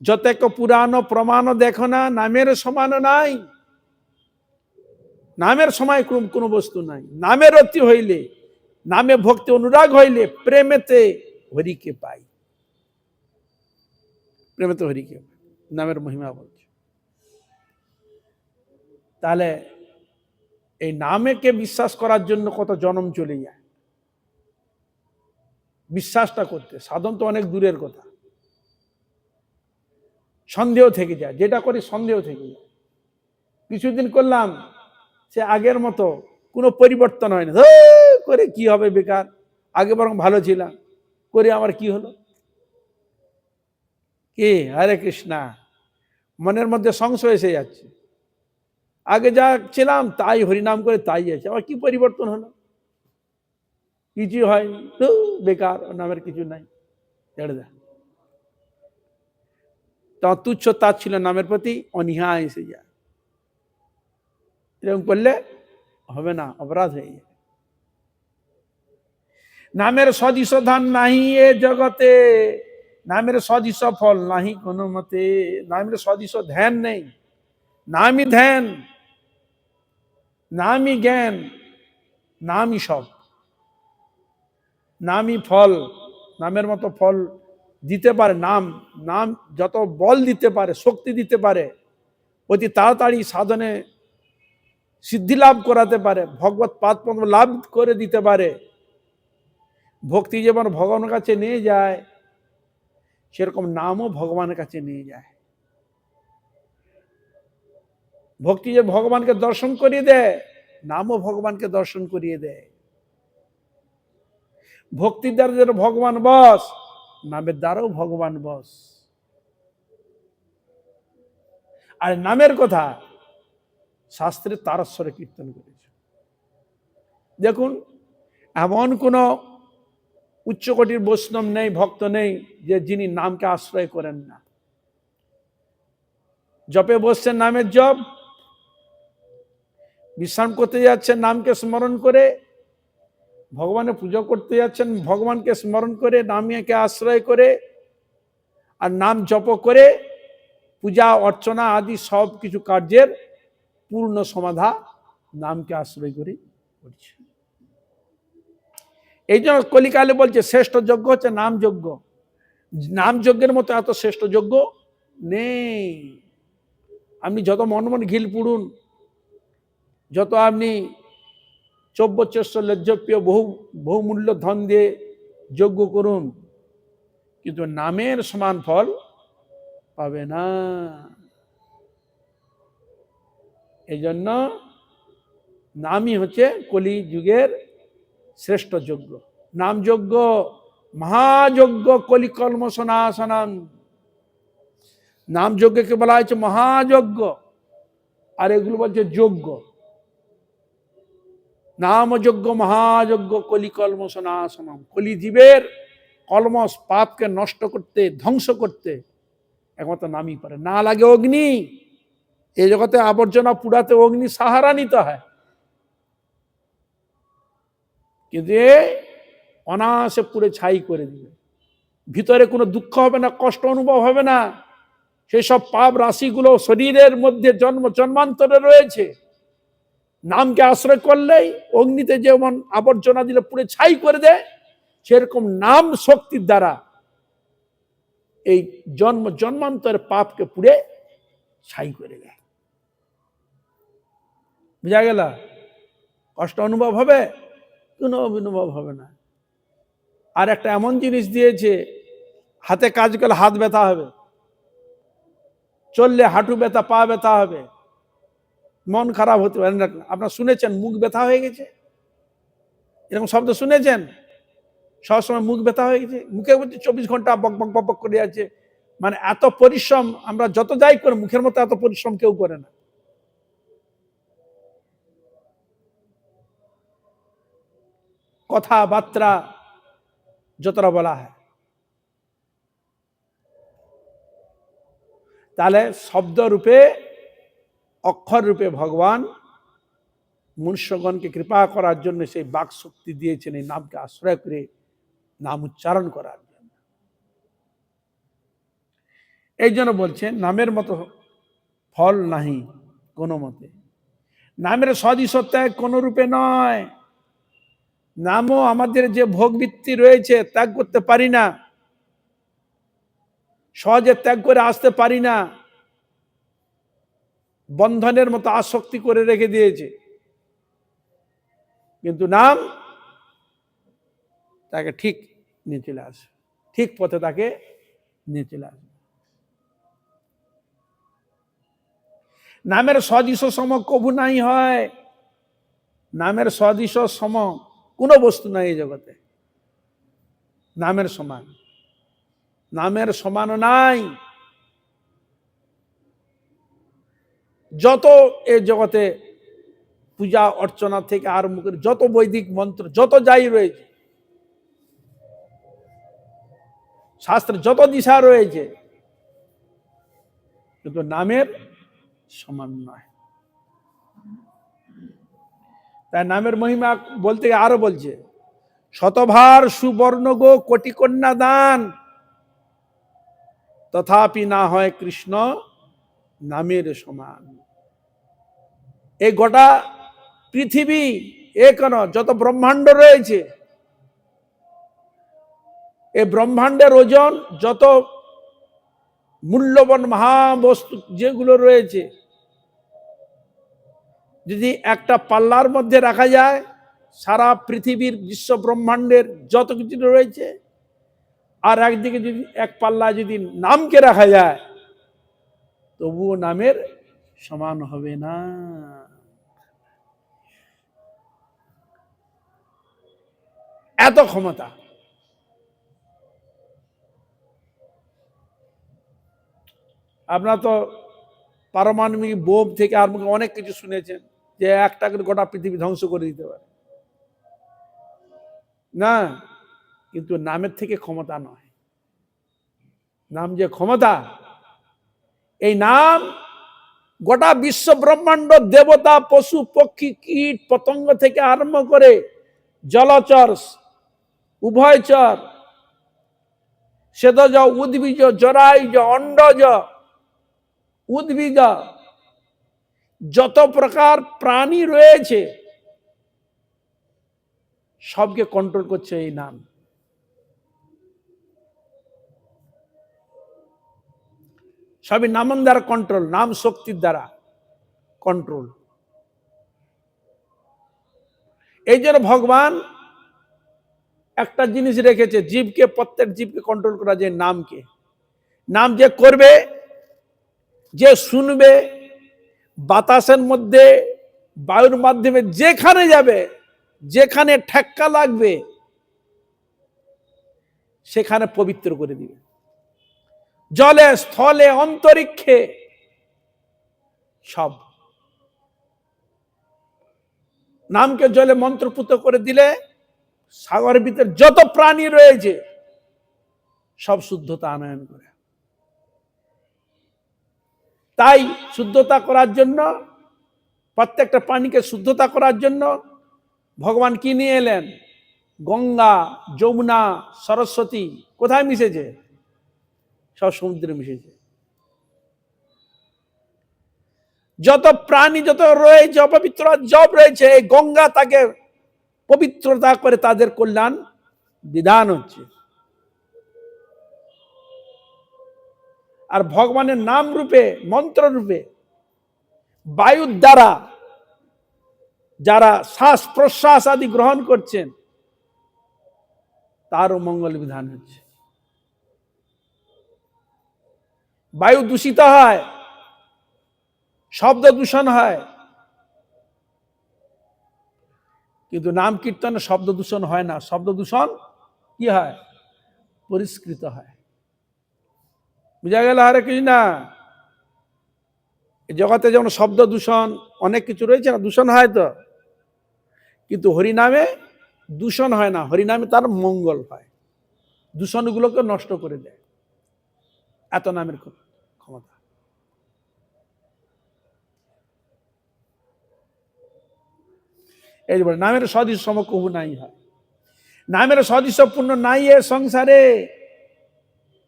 Speaker 1: যতেক পুরাণ প্রমাণ দেখো না, নামের সমান নাই। নামের সময় কোনো বস্তু নাই। নামের অতি হইলে, নামে ভক্তি অনুরাগ হইলে, প্রেমেতে হরিকে পাই। প্রেমেতে হরিকে পাই, নামের মহিমা বলছে। তাহলে এই নামেকে বিশ্বাস করার জন্য কত জন্ম চলে যায় বিশ্বাসটা করতে। সাধন তো অনেক দূরের কথা, সন্দেহ থেকে যায়, যেটা করি সন্দেহ থেকে যায়। কিছুদিন করলাম, সে আগের মতো কোনো পরিবর্তন হয় না। করে কি হবে, বেকার, আগে বরং ভালো ছিলাম, করে আমার কি হলো। কি হরে কৃষ্ণা, মনের মধ্যে সংশয় এসে যাচ্ছে। আগে যা ছিলাম তাই হরিনাম করে তাই আছে, আবার কি পরিবর্তন হলো, কিছু হয়নি, বেকার, নামের কিছু নাই, ছেড়ে দেয়। তখন তুচ্ছ তার ছিল নামের প্রতি অনীহা এসে যায়। এরকম করলে হবে না, অপরাধ হয়ে যায়। নামের সদৃশ ধান নাহি এ জগতে, নামের সদৃশ ফল নাহি কোনো মতে। নামের সদৃশ ধ্যান নেই। নামই ধ্যান, নামই জ্ঞান, নামই সব, নামই ফল। নামের মতো ফল দিতে পারে নাম। নাম যত বল দিতে পারে, শক্তি দিতে পারে, অতি তাড়াতাড়ি সাধনে সিদ্ধি লাভ করাতে পারে, ভগবত পাদ পদ্ম লাভ করে দিতে পারে। ভক্তি যেমন ভগবানের কাছে নিয়ে যায়, সেরকম নামও ভগবানের কাছে নিয়ে যায়। ভক্তি যে ভগবানকে দর্শন করিয়ে দেয়, নামও ভগবানকে দর্শন করিয়ে দেয়। ভক্তির দ্বারা যেন ভগবান বস, নামের দ্বারাও ভগবান বস। আর নামের কথা শাস্ত্রে তারস্বরে কীর্তন করেছে। দেখুন, এমন কোন উচ্চকোটির বৈষ্ণব নেই, ভক্ত নেই, যে যিনি নামকে আশ্রয় করেন না। জপে বসছেন, নামের জপ, বিশ্রাম করতে যাচ্ছেন নামকে স্মরণ করে, ভগবানের পুজো করতে যাচ্ছেন, ভগবানকে স্মরণ করে, নামকে আশ্রয় করে আর নাম জপ করে পূজা অর্চনা আদি সব কিছু কার্যের পূর্ণ সমাধা নামকে আশ্রয় করে করছে। এই জন্য কলিকালে বলছে শ্রেষ্ঠ যজ্ঞ হচ্ছে নাম যজ্ঞ। নাম যজ্ঞের মতো এত শ্রেষ্ঠ যজ্ঞ নেই। আপনি যত মন মন ঘিল পুড়ুন, যত আপনি চব্যচস্য লজ্জপ্রিয় বহুমূল্য ধন দিয়ে যজ্ঞ করুন, কিন্তু নামের সমান ফল পাবে না। এই জন্য নামই হচ্ছে কলি যুগের শ্রেষ্ঠ যজ্ঞ। নাম যজ্ঞ মহাযজ্ঞ কলি কলমশনাশনম। নাম যজ্ঞকে বলা হয়েছে মহাযজ্ঞ, আর এগুলো বলছে যজ্ঞ। নাম যজ্ঞ মহাযজ্ঞ কলি কলমশনাশনম। কলি জীবের কলমশ পাপকে নষ্ট করতে, ধ্বংস করতে একমাত্র নামই পারে। না লাগে অগ্নি, এই জগতে আবর্জনা পুড়াতে অগ্নি সাহারা নিতে হয়, কিন্তু অনায়াসে পুড়ে ছাই করে দিবে। ভিতরে কোনো দুঃখ হবে না, কষ্ট অনুভব হবে না। সেই সব পাপ রাশিগুলো শরীরের মধ্যে জন্ম জন্মান্তরে রয়েছে। নামকে আশ্রয় করলেই অগ্নিতে যেমন আবর্জনা দিলে পুড়ে ছাই করে দেয়, সেরকম নাম শক্তির দ্বারা এই জন্ম জন্মান্তরের পাপকে পুড়ে ছাই করে দেয়। বুঝা গেল? কষ্ট অনুভব হবে? কোনো অনুভব হবে না। আর একটা এমন জিনিস দিয়েছে, হাতে কাজ করলে হাত ব্যথা হবে, চললে হাঁটু ব্যথা, পা ব্যথা হবে, মন খারাপ হতে পারে। আপনারা শুনেছেন মুখ ব্যথা হয়ে গেছে? এরকম শব্দ শুনেছেন? সবসময় মুখ ব্যথা হয়ে গেছে, মুখে বলছে 24 ঘন্টা বক বক বক বক করে আছে। মানে এত পরিশ্রম আমরা যত যাই করে, মুখের মতো এত পরিশ্রম কেউ করে না। কথাবার্তা যতটা বলা হয়, তাহলে শব্দ রূপে, অক্ষর রূপে ভগবান মনুষ্যগণকে কৃপা করার জন্য সেই বাক শক্তি দিয়েছেন, এই নামকে আশ্রয় করে নাম উচ্চারণ করার জন্য। এই জন্য বলছেন নামের মতো ফল নাহি কোনো মতে। নামের সদৃশ ত্যাগ কোনো রূপে নয়। নামও আমাদের যে ভোগবৃত্তি রয়েছে ত্যাগ করতে পারি না, সহজে ত্যাগ করে আসতে পারি না। বন্ধনের মতো আসক্তি করে রেখে দিয়েছে। কিন্তু নাম তাকে ঠিক নিয়ে চলে আসে, ঠিক পথে তাকে নিয়ে চলে আসে। নামের সদৃশ সম কভু নাই হয়। নামের সদৃশ সম কোনো বস্তু নাই এই জগতে নামের সমান। নামের সমান নাই। যত এ জগতে পূজা অর্চনা থেকে আরম্ভ করে যত বৈদিক মন্ত্র যত যাই রয়েছে, শাস্ত্রে যত দিশা রয়েছে, কিন্তু নামের সমান নয়। তাই নামের মহিমা বলতে আরো বলছে, শতভার সুবর্ণ গো কোটি কন্যা দান, তথাপি না হয় কৃষ্ণ নামের সমান। এই গোটা পৃথিবী, কেন যত ব্রহ্মাণ্ড রয়েছে, এই ব্রহ্মাণ্ডের ওজন, যত মূল্যবান মহাবস্তু যেগুলো রয়েছে, যদি একটা পাল্লার মধ্যে রাখা যায়, সারা পৃথিবীর বিশ্ব ব্রহ্মাণ্ডের যত কিছু রয়েছে, আর একদিকে যদি এক পাল্লা যদি নামকে রাখা যায়, তবুও নামের সমান হবে না। এত ক্ষমতা। আপনারা তো পারমাণবিক বোম থেকে আরম্ভ করে অনেক কিছু শুনেছেন, যে একটা করে গোটা পৃথিবী ধ্বংস করে দিতে পারে না, কিন্তু নামের থেকে ক্ষমতা নয়। নাম যে ক্ষমতা, এই নাম গোটা বিশ্ব ব্রহ্মাণ্ড, দেবতা, পশু, পক্ষী, কীট, পতঙ্গ থেকে আরম্ভ করে জলচর, উভয়চর, সেদজ, উদ্ভিজ, জরায়ুজ, অন্ডজ, উদ্ভিদ, যত প্রকার প্রাণী রয়েছে সবকে কন্ট্রোল করছে এই নাম। সবই নামন দ্বারা কন্ট্রোল, নাম শক্তির দ্বারা কন্ট্রোল। এই জন্য ভগবান একটা জিনিস রেখেছে, জীবকে, প্রত্যেক জীবকে কন্ট্রোল করা যায় নামকে। নাম যে করবে, যে শুনবে, বাতাসের মধ্যে, বায়ুর মাধ্যমে যেখানে যাবে, যেখানে ঠেক্কা লাগবে সেখানে পবিত্র করে দিবে। জলে, স্থলে, অন্তরিক্ষে সব। নামকে জলে মন্ত্রপুত করে দিলে সাগরের ভিতরে যত প্রাণী রয়েছে সব শুদ্ধতা আনয়ন করে। তাই শুদ্ধতা করার জন্য, প্রত্যেকটা প্রাণীকে শুদ্ধতা করার জন্য ভগবান কি নিয়ে এলেন? গঙ্গা, যমুনা, সরস্বতী কোথায় মিশেছে? সব সমুদ্রে মিশেছে। যত প্রাণী যত রয়েছে, অপবিত্র জব রয়েছে, এই গঙ্গা তাকে পবিত্রতা করে তাদের কল্যাণ বিধান হচ্ছে। আর ভগবানের নাম রূপে, মন্ত্র রূপে, বায়ুর দ্বারা যারা শ্বাস প্রশ্বাস আদি গ্রহণ করছেন তারও মঙ্গল বিধান হচ্ছে। বায়ু দূষিত হয়, শব্দ দূষণ হয়, কিন্তু নাম কীর্তনে শব্দ দূষণ হয় না। শব্দ দূষণ কি হয়? পরিষ্কৃত হয়। বুঝা গেল? হরে কৃষ্ণ। জগতে যেমন শব্দ দূষণ অনেক কিছু রয়েছে না, দূষণ হয় তো, কিন্তু হরিনামে দূষণ হয় না। হরিনামে তার মঙ্গল হয়, দূষণগুলোকে নষ্ট করে দেয়। এত নামের ক্ষমতা। এই যে নামের সদৃশ্য সম কহু নাই হয়। নামের সদৃশ্য পূর্ণ নাই এ সংসারে,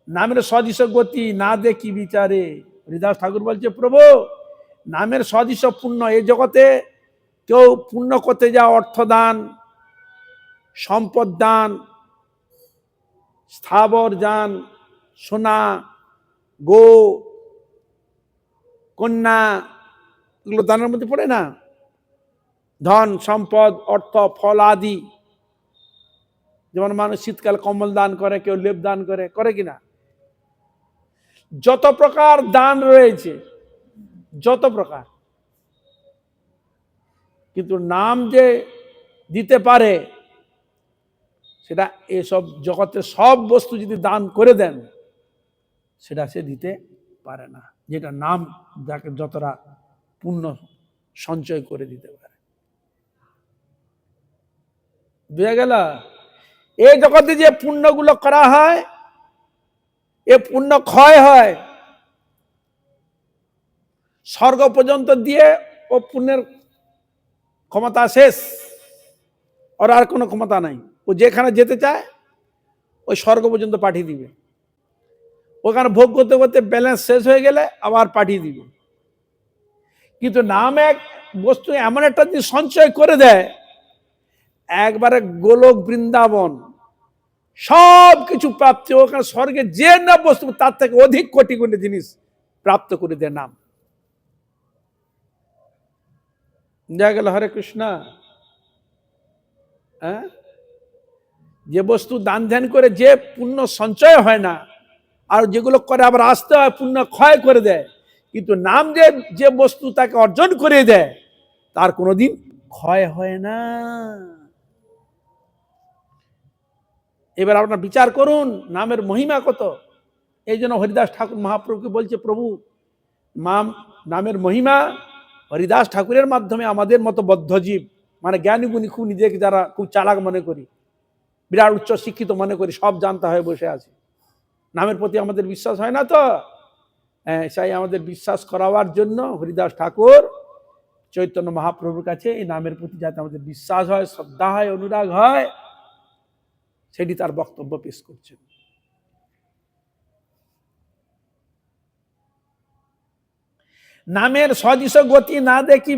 Speaker 1: নামের সদৃশ্য গতি না দেখি বিচারে। হরিদাস ঠাকুর বলছে, প্রভু নামের সদৃশ্য পূর্ণ এই জগতে কেউ পূর্ণ করতে যা অর্থ দান, সম্পদ দান, স্থাবর যান, সোনা, গো, কন্যা, এগুলো দানের মধ্যে পড়ে না? ধন সম্পদ, অর্থ, ফল আদি। যেমন মানুষ শীতকালে কম্বল দান করে, কেউ লেপ দান করে, করে কিনা? যত প্রকার দান রয়েছে, যত প্রকার, কিন্তু নাম যে দিতে পারে সেটা এসব জগতের সব বস্তু যদি দান করে দেন সেটা সে দিতে পারে না, যেটা নাম যাকে যতটা পুণ্য সঞ্চয় করে দিতে পারে। বুঝা গেল? এই জগতে যে পুণ্যগুলো করা হয়, এ পুণ্য ক্ষয় হয়, স্বর্গ পর্যন্ত দিয়ে ও পুণ্যের ক্ষমতা শেষ, ওর আর কোনো ক্ষমতা নাই। ও যেখানে যেতে চায় ওই স্বর্গ পর্যন্ত পাঠিয়ে দিবে। ওখানে ভোগ করতে করতে ব্যালেন্স শেষ হয়ে গেলে আবার পাঠিয়ে দিবে। কিন্তু নাম এক বস্তু এমন একটা জিনিস সঞ্চয় করে দেয়, একবারে গোলক বৃন্দাবন সব কিছু প্রাপ্তি, ওখানে স্বর্গে যে না বস্তু তার থেকে অধিক কোটি কোটি জিনিস প্রাপ্ত করে দেয় নাম। যা গেল। হরে কৃষ্ণ। যে বস্তু দান ধ্যান করে যে পুণ্য সঞ্চয় হয় না, আর যেগুলো করে আবার আসতে হয় পুণ্য ক্ষয় করে দেয়, কিন্তু নাম যে বস্তু তাকে অর্জন করে দেয় তার কোনোদিন ক্ষয় হয় না। এবার আপনার বিচার করুন নামের মহিমা কত। এই জন্য হরিদাস ঠাকুর মহাপ্রভুকে বলছে, প্রভু নামের মহিমা হরিদাস ঠাকুরের মাধ্যমে আমাদের মতো বদ্ধজীব, মানে জ্ঞানী গুণী, খুব নিজেকে যারা খুব চালাক মনে করি, বিরাট উচ্চ শিক্ষিত মনে করি, সব জানতা হয়ে বসে আছে, নামের প্রতি আমাদের বিশ্বাস হয় না তো। সেই আমাদের বিশ্বাস করাবার জন্য হরিদাস ঠাকুর চৈতন্য মহাপ্রভুর কাছে এই নামের প্রতি যাতে আমাদের বিশ্বাস হয়, শ্রদ্ধা হয়, অনুরাগ হয়, সেটি তার বক্তব্য পেশ করছেন। নামের সদৃশ গতি না দেখি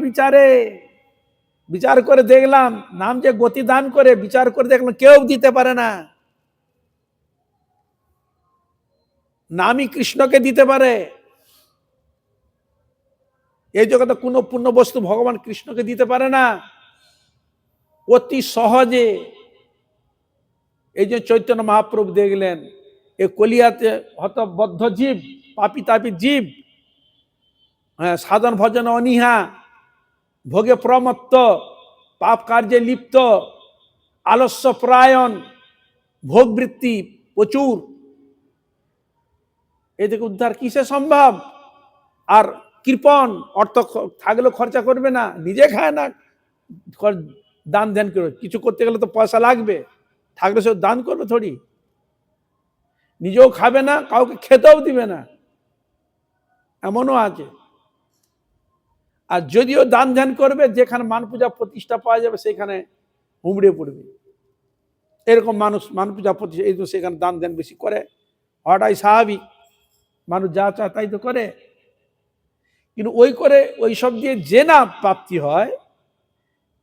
Speaker 1: বিচার করে দেখলাম, নাম যে গতি দান করে বিচার করে দেখলাম কেউ দিতে পারে না। নামই কৃষ্ণকে দিতে পারে। এই জগতে কোনো পূর্ণ বস্তু ভগবান কৃষ্ণকে দিতে পারে না অতি সহজে। এই যে চৈতন্য মহাপ্রভু দেখলেন এ কলিয়াতে হত বদ্ধ জীব, পাপী তাপী জীব, হ্যাঁ, সাধন ভজন অনীহা, ভোগে প্রমত্ত, পাপ কার্যে লিপ্ত, আলস্য পরায়ণ, ভোগবৃত্তি প্রচুর, এদিকে উদ্ধার কিসে সম্ভব? আর কৃপণ, অর্থ থাকলেও খরচা করবে না, নিজে খায় না, দান ধ্যান করে। কিছু করতে গেলে তো পয়সা লাগবে, থাকলে সে দান করবে থোড়ি, নিজেও খাবে না, কাউকে খেতেও দিবে না, এমনও আছে। আর যদিও দান ধ্যান করবে, যেখানে মান পূজা প্রতিষ্ঠা পাওয়া যাবে সেখানে হুমড়ে পড়বে। এরকম মানুষ মান পূজা প্রতিষ্ঠা, এই তো সেখানে দান ধ্যান বেশি করে, হওয়াটাই স্বাভাবিক, মানুষ যা চায় তাই তো করে। কিন্তু ওই সব দিয়ে যে না প্রাপ্তি হয়,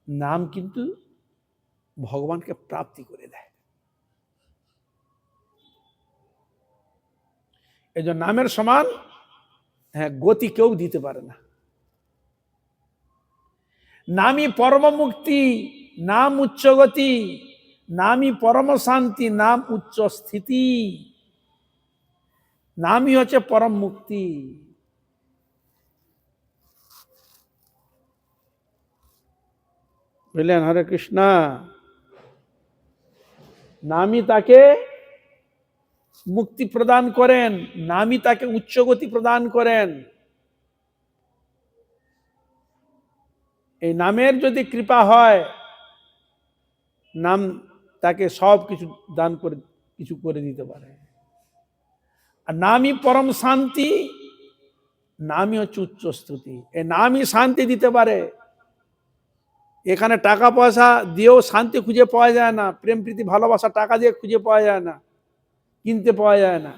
Speaker 1: নাম কিন্তু ভগবানকে প্রাপ্তি করে দেয়। এই জন্য নামের সমান, হ্যাঁ, গতি কেউ দিতে পারে না। নামই পরম মুক্তি, নাম উচ্চ গতি, নামই পরম শান্তি, নাম উচ্চ স্থিতি। নামই হচ্ছে পরম মুক্তি। বুঝলেন? হরে কৃষ্ণ। নামই তাকে মুক্তি প্রদান করেন, নামই তাকে উচ্চ গতি প্রদান করেন। এই নামের যদি কৃপা হয়, নাম তাকে সব কিছু দান করে, কিছু করে দিতে পারে। আর নামই পরম শান্তি, নামই হচ্ছে উচ্চ স্তুতি। এই নামই শান্তি দিতে পারে। এখানে টাকা পয়সা দিয়েও শান্তি খুঁজে পাওয়া যায় না, প্রেম প্রীতি ভালোবাসা টাকা দিয়ে খুঁজে পাওয়া যায় না, কিনতে পাওয়া যায় না,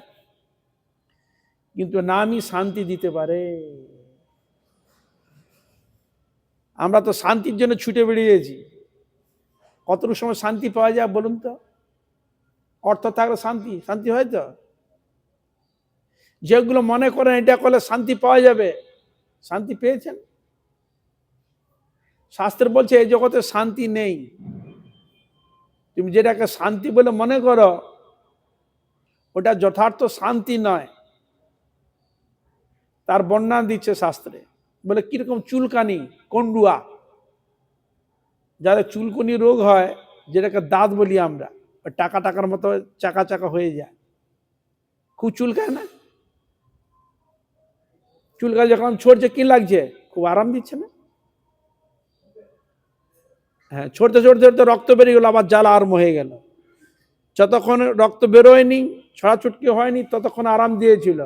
Speaker 1: কিন্তু নামই শান্তি দিতে পারে। আমরা তো শান্তির জন্য ছুটে বেরিয়েছি, কতটুকু সময় শান্তি পাওয়া যায় বলুন তো? অর্থ থাকলে শান্তি হয় তো? যেগুলো মনে করেন এটা করলে শান্তি পাওয়া যাবে, শান্তি পেয়েছেন? শাস্ত্র বলছে এই জগতে শান্তি নেই। তুমি যেটাকে শান্তি বলে মনে করো, ওটা যথার্থ শান্তি নয়। তার বর্ণনা দিচ্ছে শাস্ত্রে, বলে কিরকম চুলকানি, কন্ডুয়া, যাদের চুলকুনি রোগ হয়, যেটাকে দাঁত বলি আমরা, টাকার মতো চাকা চাকা হয়ে যায়, খুব চুলকায় না? চুলকায় যখন ছড়ছে কি লাগছে? খুব আরাম দিচ্ছে না? হ্যাঁ, ছড়তে রক্ত বেরিয়ে গেল, আবার জ্বালা আরম্ভ হয়ে গেল। যতক্ষণ রক্ত বেরোয়নি, ছড়াছুটকি হয়নি, ততক্ষণ আরাম দিয়েছিল।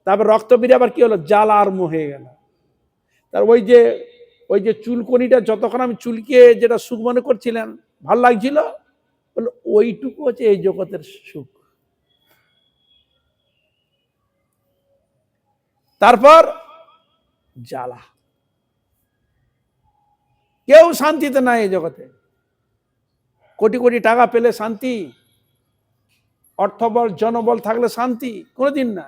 Speaker 1: তারপর রক্ত বেরিয়ে আবার কি হলো? জ্বালা আরম্ভ হয়ে গেল। তার ওই যে চুলকনিটা যতক্ষণ আমি চুলকে যেটা সুখ মনে করছিলেন, ভাল লাগছিল, বলে ওইটুকু হচ্ছে এই জগতের সুখ। তারপর জ্বালা। কেউ শান্তিতে নাই এই জগতে। কোটি কোটি টাকা পেলে শান্তি, অর্থবল জনবল থাকলে শান্তি? কোনোদিন না।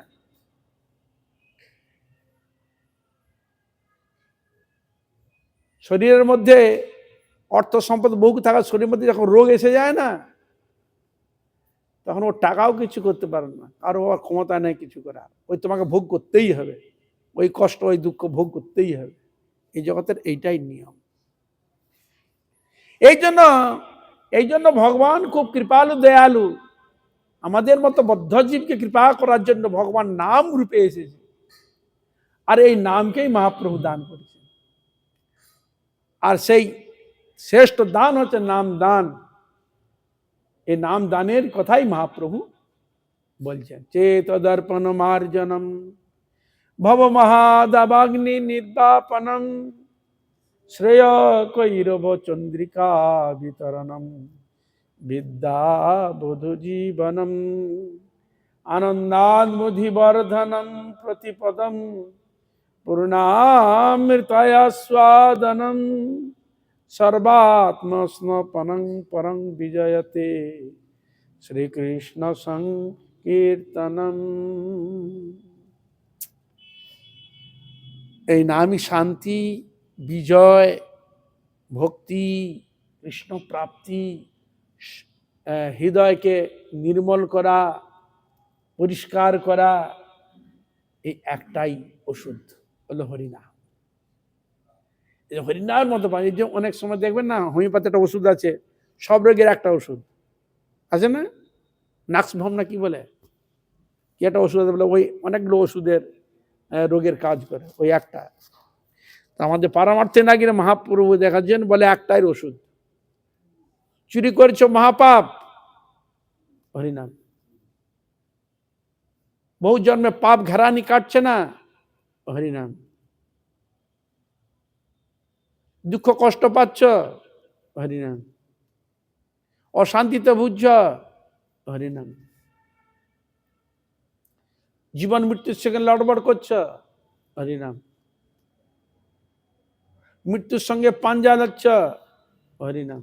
Speaker 1: শরীরের মধ্যে অর্থ সম্পদ বহু থাকা শরীরের মধ্যে যখন রোগ এসে যায় না, তখন ও টাকাও কিছু করতে পারে না, আর ওর ক্ষমতা নেই কিছু করার। ওই তোমাকে ভোগ করতেই হবে, ওই কষ্ট ওই দুঃখ ভোগ করতেই হবে। এই জগতের এইটাই নিয়ম। এই জন্য ভগবান খুব কৃপালু, দয়ালু। আমাদের মতো বদ্ধজীবকে কৃপা করার জন্য ভগবান নাম রূপে এসেছে, আর এই নামকেই মহাপ্রভু দান করেছেন। আর সেই শ্রেষ্ঠ দান হচ্ছে নাম দান। এই নাম দানের কথাই মহাপ্রভু বলছেন। চেত দর্পণ মার্জনম ভব মহাদাবাগ্নি নির্বাপনম শ্রেয় কৈরব চন্দ্রিকা বিতরণম বিদ্যা বোধ জীবনম আনন্দান্মধিবর্ধনম প্রতিপদম পূর্ণামৃতায়াস্বাদনম সর্বাত্মস্নপনং পরং বিজয়তে শ্রীকৃষ্ণ সংকীর্তনম। এই নামই শান্তি, বিজয়, ভক্তি, কৃষ্ণ প্রাপ্তি, হৃদয়কে নির্মল করা, পরিষ্কার করা, এই একটাই ওষুধ হলো হরিনাম। এই হরিনামের মতো পাই যে অনেক সময় দেখবেন না, হোমিওপ্যাথি একটা ওষুধ আছে, সব রোগের একটা ওষুধ আছে না, নাক্সভম না কি বলে, কি একটা ওষুধ বলে, ওই অনেকগুলো ওষুধের রোগের কাজ করে, ওই একটা। আমাদের পারমার্থে না গিয়ে মহাপ্রভু দেখাচ্ছেন, বলে একটাই ওষুধ, চুরি করেছ মহাপাপ, হরিনাম। বহু জন্মে পাপ ঘেরানি কাটছে না, হরিনাম। দুঃখ কষ্ট পাচ্ছ, হরিনাম। অশান্তিতে ভুগছ, হরিনাম। জীবন মৃত্যুর সঙ্গে লড়বড় করছ, হরিনাম। মৃত্যুর সঙ্গে পাঞ্জা যাচ্ছ, হরিনাম।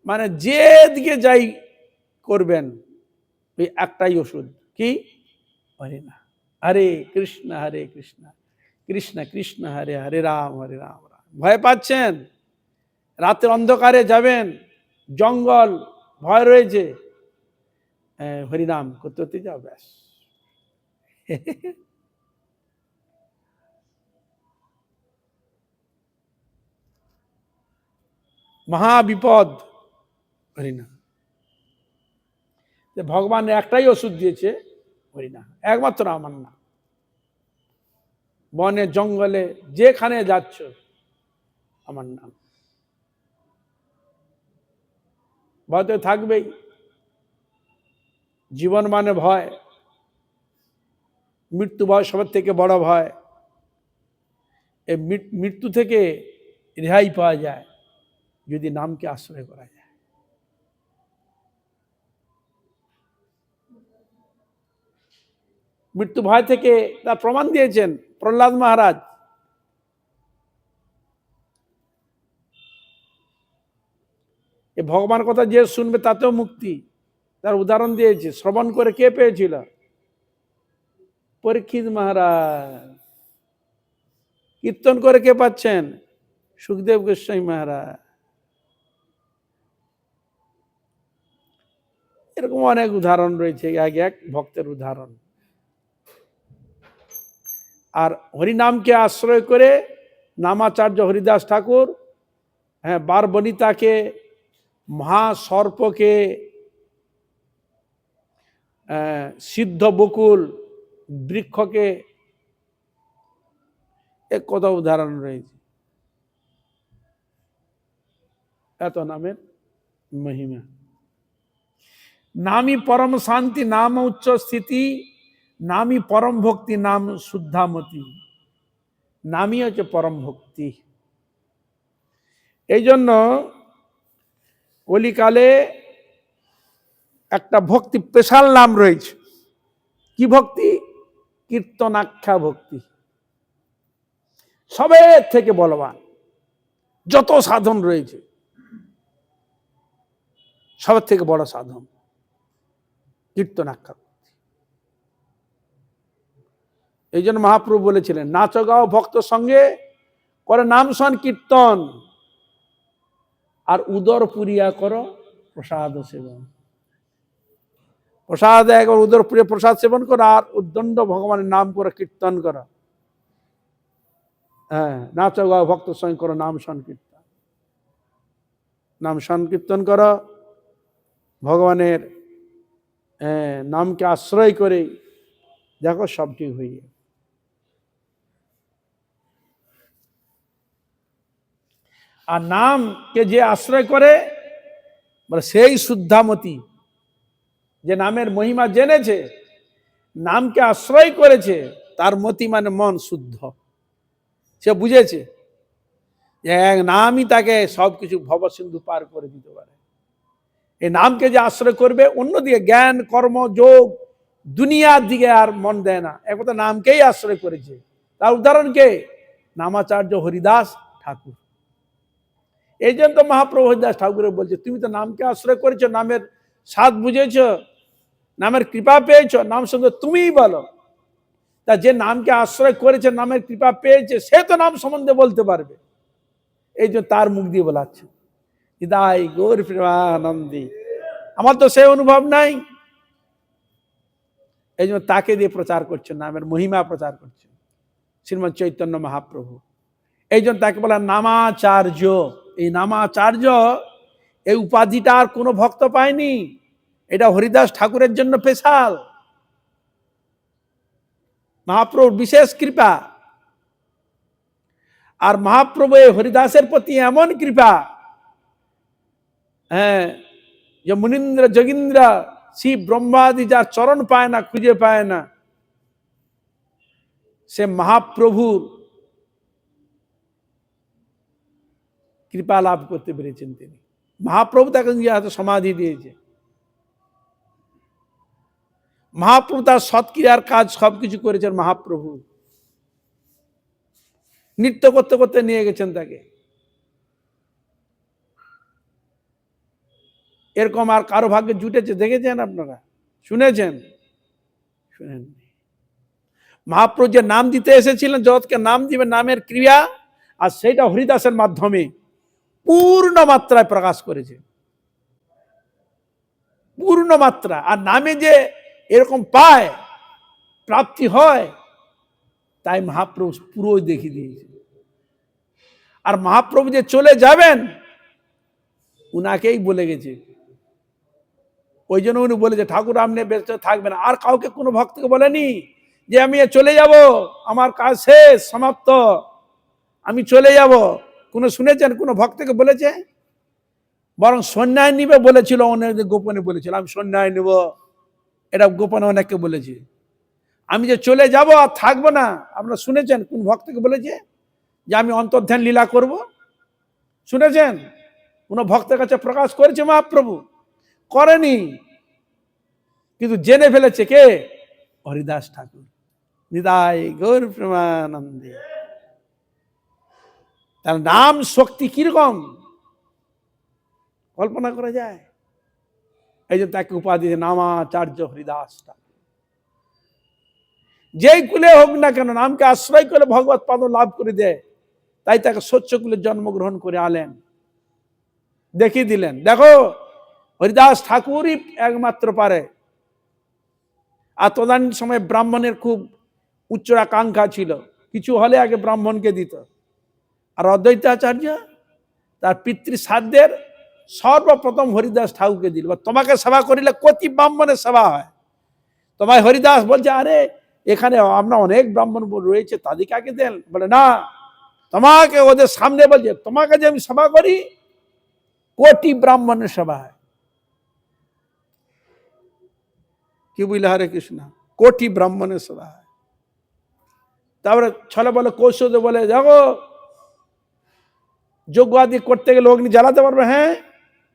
Speaker 1: মানে যে দিকে যাই করবেন, ওই একটাই ওষুধ, কি, হরিনাম। হরে কৃষ্ণ কৃষ্ণ কৃষ্ণ হরে হরে রাম রাম। ভয় পাচ্ছেন, রাতের অন্ধকারে যাবেন, জঙ্গল, ভয় রয়েছে, হরিনাম করতে করতে যাও, ব্যাস। মহাবিপদ, হরিনাম। ভগবান একটাই ওষুধ দিয়েছে, হরিনাম, একমাত্র আমার নাম। বনে জঙ্গলে যেখানে যাচ্ছ, আমার নাম। ভয় তো থাকবেই, জীবন মানে ভয়, মৃত্যু ভয় সবার থেকে বড় ভয়। এই মৃত্যু থেকে রেহাই পাওয়া যায় যদি নামকে আশ্রয় করা যায়। মৃত্যু ভয় থেকে তার প্রমাণ দিয়েছেন প্রহ্লাদ মহারাজ। এই ভগবান কথা যে শুনবে তাতেও মুক্তি, তার উদাহরণ দিয়েছে। শ্রবণ করে কে পেয়েছিল? পরীক্ষিত মহারাজ। কীর্তন করে কে পাচ্ছেন? সুখদেব গোস্বামী মহারাজ। এরকম অনেক উদাহরণ রয়েছে, এক এক ভক্তের উদাহরণ। আর হরিনামকে আশ্রয় করে নামাচার্য হরিদাস ঠাকুর, হ্যাঁ, বারবনিতাকে, মহাসর্পকে, সিদ্ধ বকুল বৃক্ষকে, এক কত উদাহরণ রয়েছে। এত নামের মহিমা। নামই পরম শান্তি, নাম উচ্চ স্থিতি, নামই পরম ভক্তি, নাম শুদ্ধামতি। নামই হচ্ছে পরম ভক্তি। এই জন্য কলিকালে একটা ভক্তি স্পেশাল নাম রয়েছে। কি ভক্তি? কীর্তনাখ্যা ভক্তি। সবের থেকে বলবান, যত সাধন রয়েছে সবের থেকে বড় সাধন কীর্তনাখ্যা ভক্তি। এই জন্য মহাপ্রভু বলেছিলেন, নাচ গাও ভক্ত সঙ্গে, করে নাম সন কীর্তন, আর উদর পুরিয়া করো প্রসাদ সেবন। প্রসাদ একবার উদর পুরিয়া প্রসাদ সেবন করো, আর উদ্দণ্ড ভগবানের নাম করে কীর্তন করো। হ্যাঁ, নাচ গাও ভক্ত সঙ্গে করো নাম সংকীর্তন। নাম সংকীর্তন করো, ভগবানের নামকে আশ্রয় করে, দেখো সব ঠিক হয়ে যাবে। আর নামকে যে আশ্রয় করে, মানে সেই শুদ্ধামতি, যে নামের মহিমা জেনেছে, নামকে আশ্রয় করেছে, তার মতি মানে মন শুদ্ধ, সে বুঝেছে যে এক নামই তাকে সবকিছু ভবসিন্ধু পার করে দিতে পারে। এই নামকে যে আশ্রয় করবে, অন্যদিকে জ্ঞান কর্ম যোগ দুনিয়ার দিকে আর মন দেয় না, একথা নামকেই আশ্রয় করেছে। তার উদাহরণ কে? নামাচার্য হরিদাস ঠাকুর। এই জন্য তো মহাপ্রভু হরিদাস ঠাকুরের বলছে, তুমি তো নামকে আশ্রয় করেছো, নামের স্বাদ বুঝেছ, নামের কৃপা পেয়েছ, নাম সম্বন্ধে তুমিই বলো। তা যে নামকে আশ্রয় করেছে, নামের কৃপা পেয়েছে, সে তো নাম সম্বন্ধে বলতে পারবে। এই জন্য তার মুখ দিয়ে বলাচ্ছে হৃদয় গৌর প্রেমানন্দী। আমার তো সেই অনুভব নাই, এই জন্য তাকে দিয়ে প্রচার করছেন, নামের মহিমা প্রচার করছেন শ্রীমৎ চৈতন্য মহাপ্রভু। এই জন্য তাকে বলা নামাচার্য। এই নামাচার্য, এই উপাধিটা আর কোনো ভক্ত পায়নি, এটা হরিদাস ঠাকুরের জন্য স্পেশাল, মহাপ্রভুর বিশেষ কৃপা। আর মহাপ্রভু এই হরিদাসের প্রতি এমন কৃপা, হ্যাঁ, যে মুনীন্দ্র যোগীন্দ্র শিব ব্রহ্মাদি যার চরণ পায় না, খুঁজে পায় না, সে মহাপ্রভুর কৃপা লাভ করতে পেরেছেন তিনি। মহাপ্রভু তাকে হাতে সমাধি দিয়েছে, মহাপ্রভু তার সৎক্রিয়ার কাজ সবকিছু করেছেন। মহাপ্রভু নৃত্য করতে করতে নিয়ে গেছেন তাকে। এরকম আর কারো ভাগ্যে জুটেছে দেখেছেন আপনারা? শুনেছেন? শুনেননি। মহাপ্রভু যে নাম দিতে এসেছিলেন, জগৎকে নাম দিবে, নামের ক্রিয়া, আর সেইটা হরিদাসের মাধ্যমে পূর্ণ মাত্রায় প্রকাশ করেছে, পূর্ণ মাত্রা। আর নামে যে এরকম পায়, প্রাপ্তি হয়, তাই মহাপ্রভু পুরো দেখিয়ে দিয়েছে। আর মহাপ্রভু যে চলে যাবেন, উনাকেই বলে গেছে। ওই জন্য উনি বলেছে ঠাকুর আপনি ব্যস্ত থাকবেন। আর কাউকে কোনো ভক্তকে বলেনি যে আমি চলে যাব, আমার কাজ শেষ, সমাপ্ত, আমি চলে যাব। কোনো শুনেছেন কোনো ভক্তকে বলেছে? বরং সন্ন্যায় নিবে বলেছিল, অনেক গোপনে বলেছিল আমি সন্ন্যায় নেব, এটা গোপনে অনেককে বলেছে। আমি যে চলে যাব আর থাকবো না, আপনারা শুনেছেন কোন ভক্তকে বলেছে যে আমি অন্তর্ধান লীলা করব? শুনেছেন কোন ভক্তের কাছে প্রকাশ করেছে মহাপ্রভু? করেনি। কিন্তু জেনে ফেলেছে কে? হরিদাস ঠাকুর। নিতাই গৌর প্রেমানন্দে। তার নাম শক্তি কিরকম কল্পনা করা যায়? এই জন্য তাকে উপাধি নামাচার্য হরিদাস ঠাকুর। যেই কুলে হোক না কেন, নামকে আশ্রয় করে ভগবত পদ লাভ করে দেয়। তাই তাকে স্বচ্ছ কুলে জন্মগ্রহণ করে আলেন, দেখিয়ে দিলেন দেখো হরিদাস ঠাকুরই একমাত্র পারে। আর তদানীন সময় ব্রাহ্মণের খুব উচ্চ আকাঙ্ক্ষা ছিল, কিছু হলে আগে ব্রাহ্মণকে দিত। আর অদ্বৈতাচার্য তার পিতৃসাধ্যের সর্বপ্রথম হরিদাস ঠাকুরকে দিল। তোমাকে সেবা করিলে কতি ব্রাহ্মণের সেবা হয়, তোমায় হরিদাস বলছে আরে এখানে আমরা অনেক ব্রাহ্মণ রয়েছে, তাদেরকে আগে দেন। বলে না, তোমাকে ওদের সামনে বলছে তোমাকে যে আমি সেবা করি, কোটি ব্রাহ্মণের সেবা হয়। কি বুঝলে? হরে কৃষ্ণ, কোটি ব্রাহ্মণের সেবা হয়। তারপরে ছলে বলে কৌশল বলে দেখো যজ্ঞাদি করতে গেলে অগ্নি জ্বালাতে পারবে? হ্যাঁ,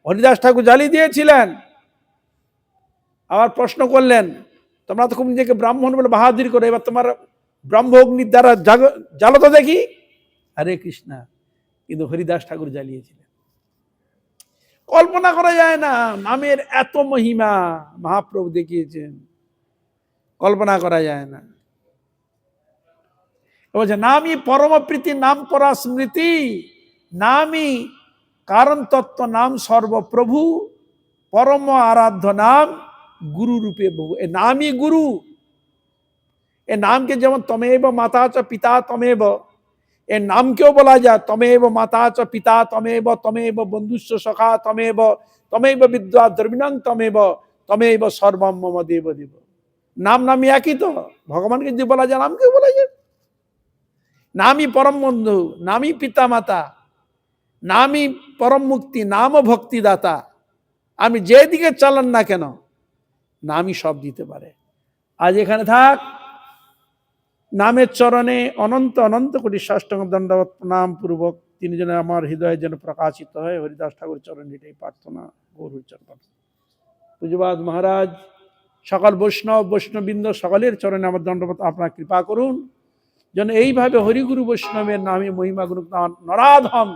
Speaker 1: হরিদাস ঠাকুর জ্বালিয়ে দিয়েছিলেন। আবার প্রশ্ন করলেন তোমরা তো খুব নিজেকে ব্রাহ্মণ বলে বাহাদুরি করে, এবার তোমার ব্রহ্ম অগ্নির দ্বারা জ্বালো তো দেখি। হরে কৃষ্ণ, কিন্তু হরিদাস ঠাকুর জ্বালিয়েছিলেন। কল্পনা করা যায় না, নামের এত মহিমা মহাপ্রভু দেখিয়েছেন, কল্পনা করা যায় না। বলছে নামই পরম প্রীতি, নাম পরা স্মৃতি, নামই কারণ তত্ত্ব, নাম সর্বপ্রভু, পরম আরাধ্য নাম গুরু রূপে বহু। এ নামই গুরু। এ নামকে যেমন তমেব মাতা চ পিতা তমেব, এ নামকেও বলা যায় তমেব মাতা চ পিতা তমেব, তমেব বন্ধুস্ব সখা তমেব, তমেব বিদ্যা দ্রবিণং তমেব, তমেব সর্বম মম দেব দেব। নাম নামই একই তো, ভগবানকে যদি বলা যায় নামকেও বলা যায়। নামই পরম বন্ধু, নামই পিতা মাতা, নামই পরম মুক্তি, নাম ভক্তিদাতা। আমি যেদিকে চালান না কেন, নামই সব দিতে পারে। আজ এখানে থাক, নামের চরণে অনন্ত অনন্ত কোটি সাষ্টাঙ্গ দণ্ডবত প্রণাম পূর্বক তিনি যেন আমার হৃদয়ে যেন প্রকাশিত হয়, হরিদাস ঠাকুর চরণ এটাই প্রার্থনা। গৌর চরণ পূজ্যপাদ মহারাজ, সকল বৈষ্ণববৃন্দ সকলের চরণে আমার দণ্ডবত আপনার কৃপা করুন, যেন এইভাবে হরিগুরু বৈষ্ণবের নামে মহিমা গুণ নরাধম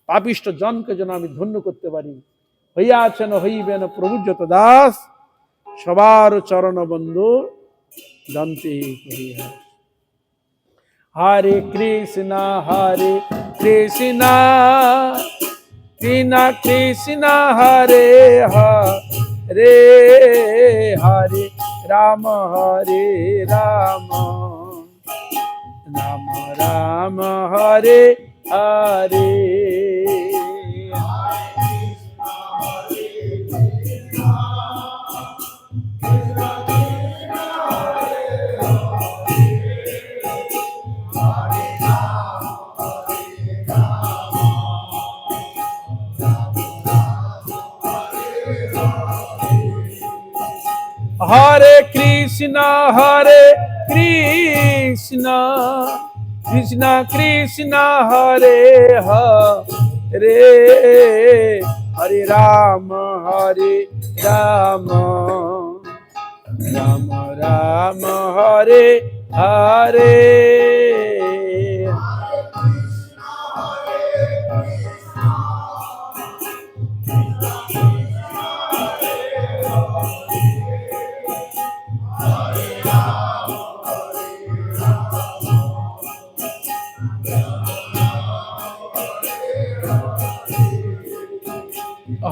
Speaker 1: পাপিষ্ট জনকে যেন আমি ধন্য করতে পারি। হইয়াছেন হইবেন প্রভু যত দাস, সবার চরণ বন্ধু দন্তে করিয়া। হরে কৃষ্ণ কৃষ্ণ কৃষ্ণ হরে হরে, হরে রাম রাম রাম হরে হরে। হরে কৃষ্ণ কৃষ্ণ কৃষ্ণ হরে হরে, হরে রাম রাম রাম হরে হরে।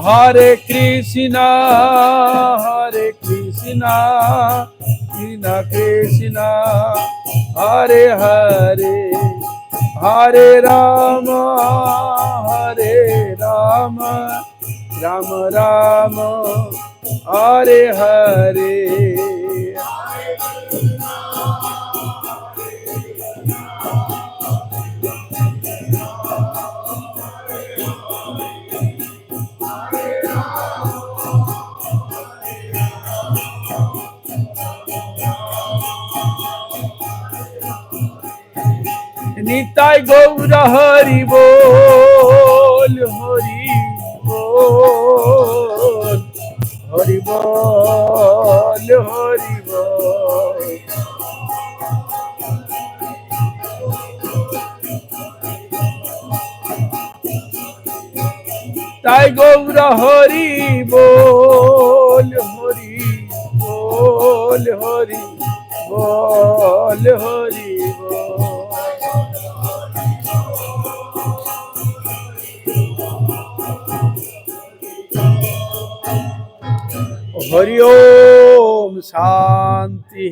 Speaker 1: হরে কৃষ্ণ কৃষ্ণ কৃষ্ণ হরে হরে, হরে রাম রাম রাম হরে হরে। নিতাই গৌর হরি বল, হরি বল, হরি বল, হরি বল। তাই গৌর হরি বল, হরি বল, হরি বল, হরি বল। হরি ওম শান্তি।